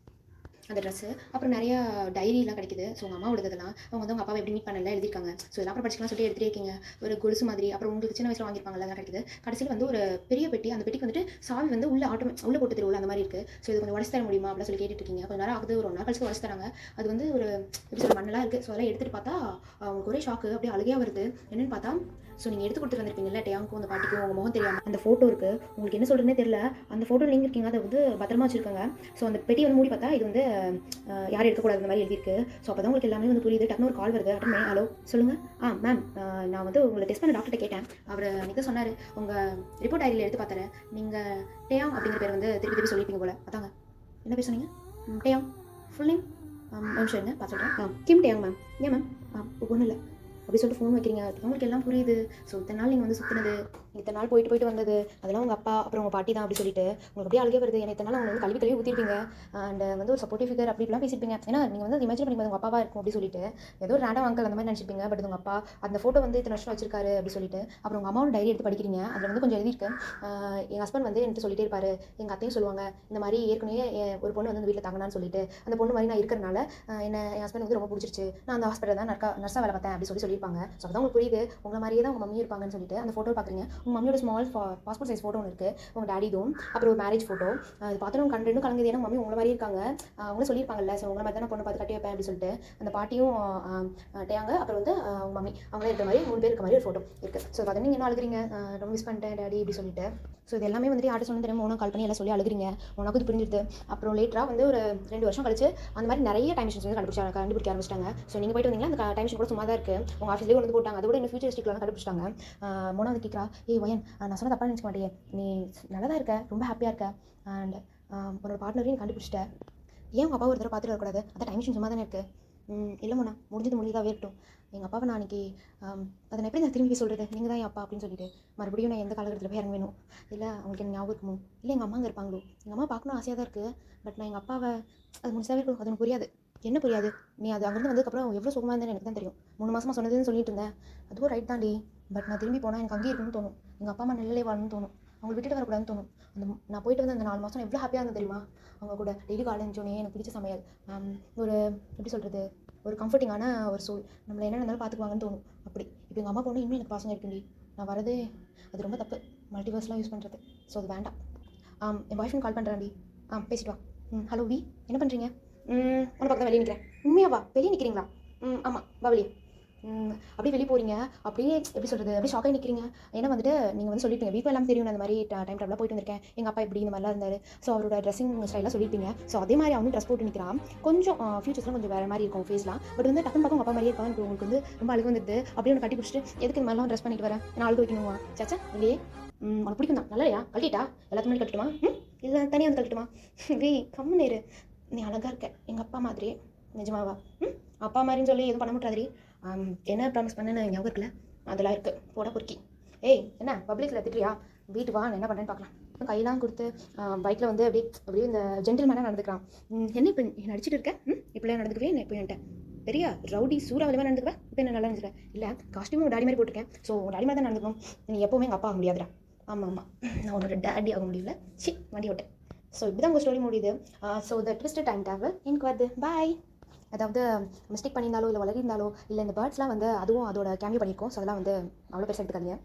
அந்த ட்ரெஸ்ஸு. அப்புறம் நிறையா டைரிலாம் கிடைக்குது. ஸோ உங்கள் அம்மாவோடது இதெல்லாம். அவங்க வந்து உங்கள் அப்பாவை எப்படி மீட் பண்ணல எழுதியிருக்காங்க. ஸோ இதெல்லாம் அப்புறம் படிச்சுக்கலாம் சொல்லிட்டு எடுத்துகிட்டே இருக்கீங்க. ஒரு கொலுசு மாதிரி. அப்புறம் உங்களுக்கு சின்ன வயசில் வாங்கியிருப்பாங்கல்ல, அதெல்லாம் கிடைக்குது. கடைசியில் வந்து ஒரு பெரிய பெட்டி. அந்த பெட்டிக்கு வந்துட்டு சாவி வந்து உள்ள உள்ள போட்டு தருவோம்ல, அந்த மாதிரி இருக்குது. ஸோ இது கொஞ்சம் உடச்சு தர முடியுமா அப்படின்னு சொல்லி கேட்டுட்டு இருக்கீங்க. கொஞ்சம் நேரம் ஆகுது. ஒரு 1 நாள் கழிச்சு உடச்சு தராங்க. அது வந்து ஒரு எப்படி சொல்ல மண்ணெல்லாம் இருக்குது. ஸோ அதெல்லாம் எடுத்துகிட்டு பார்த்தா அவங்களுக்கு ஒரே ஷாக்கு. அப்படியே அழுகையாக வருது. என்னென்னு பார்த்தா, ஸோ நீங்கள் எடுத்து கொடுத்துட்டு வந்திருப்பீங்கல்ல டேயாங்க்கும் அந்த பாட்டிக்கும் உங்கள் முகம் தெரியாமல் அந்த ஃபோட்டோ இருக்குது. உங்களுக்கு என்ன சொல்கிறதுனே தெரியல. அந்த ஃபோட்டோ நீங்கள் இருக்கீங்க, அதை வந்து பத்திரமா வச்சுருக்காங்க. ஸோ அந்த பெட்டி வந்து மூடி பார்த்தா இது வந்து யாரும் எடுக்கக்கூடாது அந்த மாதிரி எழுதியிருக்கு. ஸோ அப்போ தான் உங்களுக்கு எல்லாமே வந்து புரியுது. டக்குனு ஒரு கால் வருது. அட்டன் பண்ணி ஹலோ சொல்லுங்கள். மேம், நான் வந்து உங்களை டெஸ்ட் பண்ண டாக்டர்கிட்ட கேட்டேன். அவர் அன்றைக்கி தான் சொன்னார், உங்கள் ரிப்போர்ட் டைரியில் எடுத்து பார்த்தாரு. நீங்கள் டேயாங் அப்படிங்கிற பேர் வந்து திருப்பி திருப்பி சொல்லியிருப்பீங்க போல. அதாங்க. என்ன பேர் சொன்னீங்க? டேயாங். Full name? மேம் சரிங்க பார்த்து சொல்கிறேன். கிம் டேயாங் மேம். ஏன் மேம்? ஒன்றும் இல்லை அப்படி சொல்லிட்டு ஃபோன் வைக்கிறீங்க. உங்களுக்கு எல்லாம் புரியுது. ஸோ இத்தனை நாள் நீங்கள் வந்து சுற்றினது, இத்தனை நாள் போயிட்டு வந்தது, அதெல்லாம் உங்கள் அப்பா அப்புறம் உங்கள் பாட்டி தான் அப்படி சொல்லிட்டு உங்களுக்கு அப்படியே அழுகே வருது. எனக்கு இத்தனை நாள் அவங்க வந்து கல்வி ஊற்றிருப்பீங்க. அண்ட் வந்து ஒரு சப்போர்ட்டிவ் ஃபிகர் அப்படிலாம் பேசியிருப்பீங்க. ஏன்னா நீங்கள் வந்து இமேஜின் பண்ணி உங்கள் அப்பாவாக இருக்கும் அப்படி சொல்லிட்டு ஏதோ ஒரு ரேண்டம் அங்கிள் அந்த மாதிரி நினச்சிப்பீங்க. பட் உங்கள் அப்பா அந்த ஃபோட்டோ வந்து இத்தனை வருஷம் வச்சிருக்காரு அப்படி சொல்லிட்டு. அப்புறம் உங்கள் அம்மாவோட டைரி எடுத்து படிக்கிறீங்க. அதில் வந்து கொஞ்சம் எழுதியிருக்கு. எங்கள் ஹஸ்பண்ட் வந்து என்கிட்ட சொல்லிட்டே இருப்பார். எங்கள் அத்தையும் சொல்லுவாங்க, இந்த மாதிரி ஏற்கனவே ஒரு பொண்ணு வந்து வீட்டில் தங்கினான்னு சொல்லிட்டு அந்த பொண்ணு மாதிரி நான் இருக்கிறனால என் ஹஸ்பண்ட் வந்து ரொம்ப பிடிச்சிருச்சு. நான் அந்த ஹாஸ்பிட்டல் தான் நர்ஸாக வேலை பார்த்தேன் அப்படி சொல்லியிருப்பாங்க. ஸோ அதான் உங்களுக்கு புரியுது. உங்களை மாதிரியே தான் உங்கள் மம்மி இருப்பாங்கன்னு சொல்லிட்டு அந்த ஃபோட்டோ பார்க்குறீங்க. உங்கள் மம்மியோட ஸ்மால் பாஸ்போர்ட் சைஸ் ஃபோட்டோ ஒன்று இருக்குது. உங்கள் டாடி இதுவும். அப்புறம் ஒரு மேரேஜ் ஃபோட்டோ. இது பார்த்தோம் ரெண்டும் கலங்குது. ஏன்னா மம்மி உங்களை மாதிரி இருக்காங்க. அவங்களும் சொல்லியிருப்பாங்கல்ல, ஸோ உங்களை மாதிரி தான் பொண்ணு பார்த்து கட்டி வைப்பேன் அப்படின்னு சொல்லிட்டு அந்த பாட்டியும் டேயாங்க. அப்புறம் வந்து உங்கள் மம்மி அவங்களே இருக்கிற மாதிரி 3 பேர் இருக்க மாதிரி ஒரு ஃபோட்டோ இருக்குது. ஸோ அதை நீங்கள் என்ன அழுகிறீங்க, ரொம்ப மிஸ் பண்ணிட்டேன் டாடி இப்படி சொல்லிட்டு. ஸோ இது எல்லாமே வந்துட்டு யார்ட்ட சொன்ன தெரியும், உனக்கு கால் பண்ணி எல்லாம் சொல்லி அழுகிறீங்க. உனக்கு இது புரிஞ்சுது. அப்புறம் லேட்டராக வந்து ஒரு 2 வருஷம் கழிச்சு அந்த மாதிரி நிறைய டைம் மிஷின்ஸ் வந்து கண்டுபிடிக்க ஆரம்பிச்சிட்டாங்க. ஸோ நீங்கள் போயிட்டு வந்தீங்கன்னா அந்த டைம் மிஷின் கூட சும்மா தான் இருக்குது. உங்கள் ஆஃபீஸ்லேயே வந்து போட்டாங்க. அதோட இன்னும் ஃபியூச்சரிஸ்டிக்லாம் கண்டுபிடிச்சிட்டாங்க. மோனாவது கேட்குறா, ஒயன் நான் சொன்ன தப்பாக நினச்சிக்க மாட்டேன், நீ நல்லா தான் இருக்க, ரொம்ப ஹாப்பியாக இருக்க. அண்ட் உன்னோட பார்ட்னரையும் கண்டுபிடிச்சிட்ட. ஏன் உங்கள் அப்பா ஒரு தடவை பார்த்துட்டு வரக்கூடாது? அந்த டைம் மிஷின் சும்மா தானே இருக்குது. இல்லை மோனா, முடிஞ்சதாகவே இருக்கட்டும். எங்கள் அப்பாவை நான் அன்றைக்கி அதை நான் எப்படி நான் திரும்பி சொல்கிறது, நீங்கள் தான் என் அப்பா அப்படின்னு சொல்லிட்டு மறுபடியும் நான் எந்த காலகட்டத்தில் போய் இறங்க வேணும். இல்லை அவங்களுக்கு என்ன ஞாபகம் இருக்குமோ, இல்லை எங்கள் அம்மா அங்கே இருப்பாங்களோ. எங்கள் அம்மா பார்க்கணும் ஆசையாக தான் இருக்குது. பட் நான் எங்கள் அப்பாவை அது முடிச்சாவே இருக்கும். அது எனக்கு புரியாது. என்ன புரியாது? நீ அது அங்கேருந்து வந்ததுக்கப்புறம் எவ்வளோ சுகமாக இருந்தேன்னு எனக்கு தான் தெரியும். 3 மாதமாக சொன்னதுன்னு சொல்லிட்டு இருந்தேன். அதுவும் ரைட் தாண்டி. பட் நான் திரும்பி போனால் எனக்கு அங்கேயே இருக்கணும்னு தோணும். எங்கள் அப்பா அம்மா நிலையிலே வாழணும்னு தோணும். அவங்களை விட்டுட்டு வரக்கூடாதுன்னு தோணும். நான் போயிட்டு வந்து அந்த 4 மாதம் எவ்வளோ ஹாப்பியாக இருந்தது தெரியுமா? அவங்க கூட டெய்லி காலையில் இருந்துச்சோன்னே எனக்கு பிடிச்ச சமையல், ஒரு எப்படி சொல்கிறது, ஒரு கம்ஃபர்டிங்கான ஒரு சூழ், நம்மளை என்ன இருந்தாலும் பார்த்துக்குவாங்கன்னு தோணும். அப்படி இப்போ எங்கள் அம்மா பொண்ணு இன்னும் எனக்கு பாசங்க இருக்குண்டி. நான் வரதே அது ரொம்ப தப்பு, மல்டிவர்ஸ்லாம் யூஸ் பண்ணுறது. ஸோ அது வேண்டாம். என் பாய் ஃப்ரெண்ட் கால் பண்ணுறாண்டி. பேசிட்டு வா. ஹலோ வி, என்ன பண்ணுறீங்க? உன்னை பக்கம் தான் வெளியே நிற்கிறேன். உண்மையாவா? வெளியே நிற்கிறீங்களா? ஆமாம், வா வெளியே. அப்படியே வெளியே போகிறீங்க. அப்படியே எப்படி சொல்கிறது, அப்படியே ஷாக்காக நிற்கிறீங்க. ஏன்னா வந்துட்டு நீங்கள் வந்து சொல்லியிருப்பீங்க, வீட்டில் எல்லாம் தெரியும் அந்த மாதிரி டைம் டேபிளாக போயிட்டு வந்திருக்கேன், எங்கள் அப்பா இப்படி இந்த மாதிரிலாம் இருந்தார். ஸோ அவரோட ட்ரெஸ்ஸிங் ஸ்டைலாக சொல்லியிருப்பீங்க. ஸோ அதே மாதிரி அவனும் ட்ரெஸ் போட்டு நிற்கிறான். கொஞ்சம் ஃபியூச்சர்ஸ்லாம் கொஞ்சம் வேறு மாதிரி இருக்கும் ஃபேஸ்லாம். பட் வந்து டக்குன்னு பார்க்க உங்கள் அப்பா மாதிரியே இருக்கான். உங்களுக்கு வந்து ரொம்ப அழுகு வந்துடுது. அப்படியே ஒன்று கட்டி பிடிச்சிட்டு எதுக்கு இந்த மாதிரிலாம் ட்ரெஸ் பண்ணிட்டு வரேன், நான் அழுகு வைக்கணுமா? சாச்சா இல்லையே. உனக்கு பிடிக்கும் தான், நல்லா இல்லையா? கழட்டிட்டா எல்லாத்துக்கு முன்னாடி கட்டுமா? இல்லை தனியாக வந்து கட்டுமா? கம்மு நேரு, நீ அழகாக இருக்க எங்கள் அப்பா மாதிரி. நிஜமாவா? அப்பா மாதிரின்னு சொல்லி எதுவும் பண்ண மாட்டாதிரி. என்ன ப்ராமிஸ் பண்ணேன்னு ஞாபகம் இருக்குல்ல, அதெல்லாம் இருக்குது. போட பொறுக்கி. என்ன பப்ளிக்கில் திட்டுறியா? வீட்டு வா, நான் என்ன பண்ணுறேன்னு பார்க்கலாம். கையெல்லாம் கொடுத்து பைக்கில் வந்து அப்படியே இந்த ஜென்டில்மேனாக நடந்துக்கிறான். என்ன இப்போ நடிச்சிட்டு இருக்கேன்? இப்படிலாம் நடந்துக்குவே என்ன இப்போ என்கிட்ட பெரிய ரவுடி சூறாவளிமாக நடந்துக்குவேன். இப்போ என்ன நல்லா நினச்சிக்கிறேன்? இல்லை காஸ்ட்யூமும் டாடி மாதிரி போட்டிருக்கேன். ஸோ டாடி மாதிரி தான் நடந்துக்கணும். நீ எப்போவுமே எங்கள் அப்பா ஆக முடியாதுடா. ஆமாம், நான் உன்னோட டேடி ஆக முடியல. வண்டி ஓட்டேன். ஸோ இப்படி தான் உங்கள் ஸ்டோரி முடியுது. So the twist time travel எனக்கு வருது. பாய். அதாவது மிஸ்டேக் பண்ணியிருந்தாலோ இல்லை வளர்ந்தாலோ இல்லை இந்த பேர்ட்ஸ்லாம் வந்து அதுவும் அதோட கேமியோ பண்ணியிருக்கோம். ஸோ அதெல்லாம் வந்து அவ்வளோ பெருசாக எடுத்துக்காதீங்க.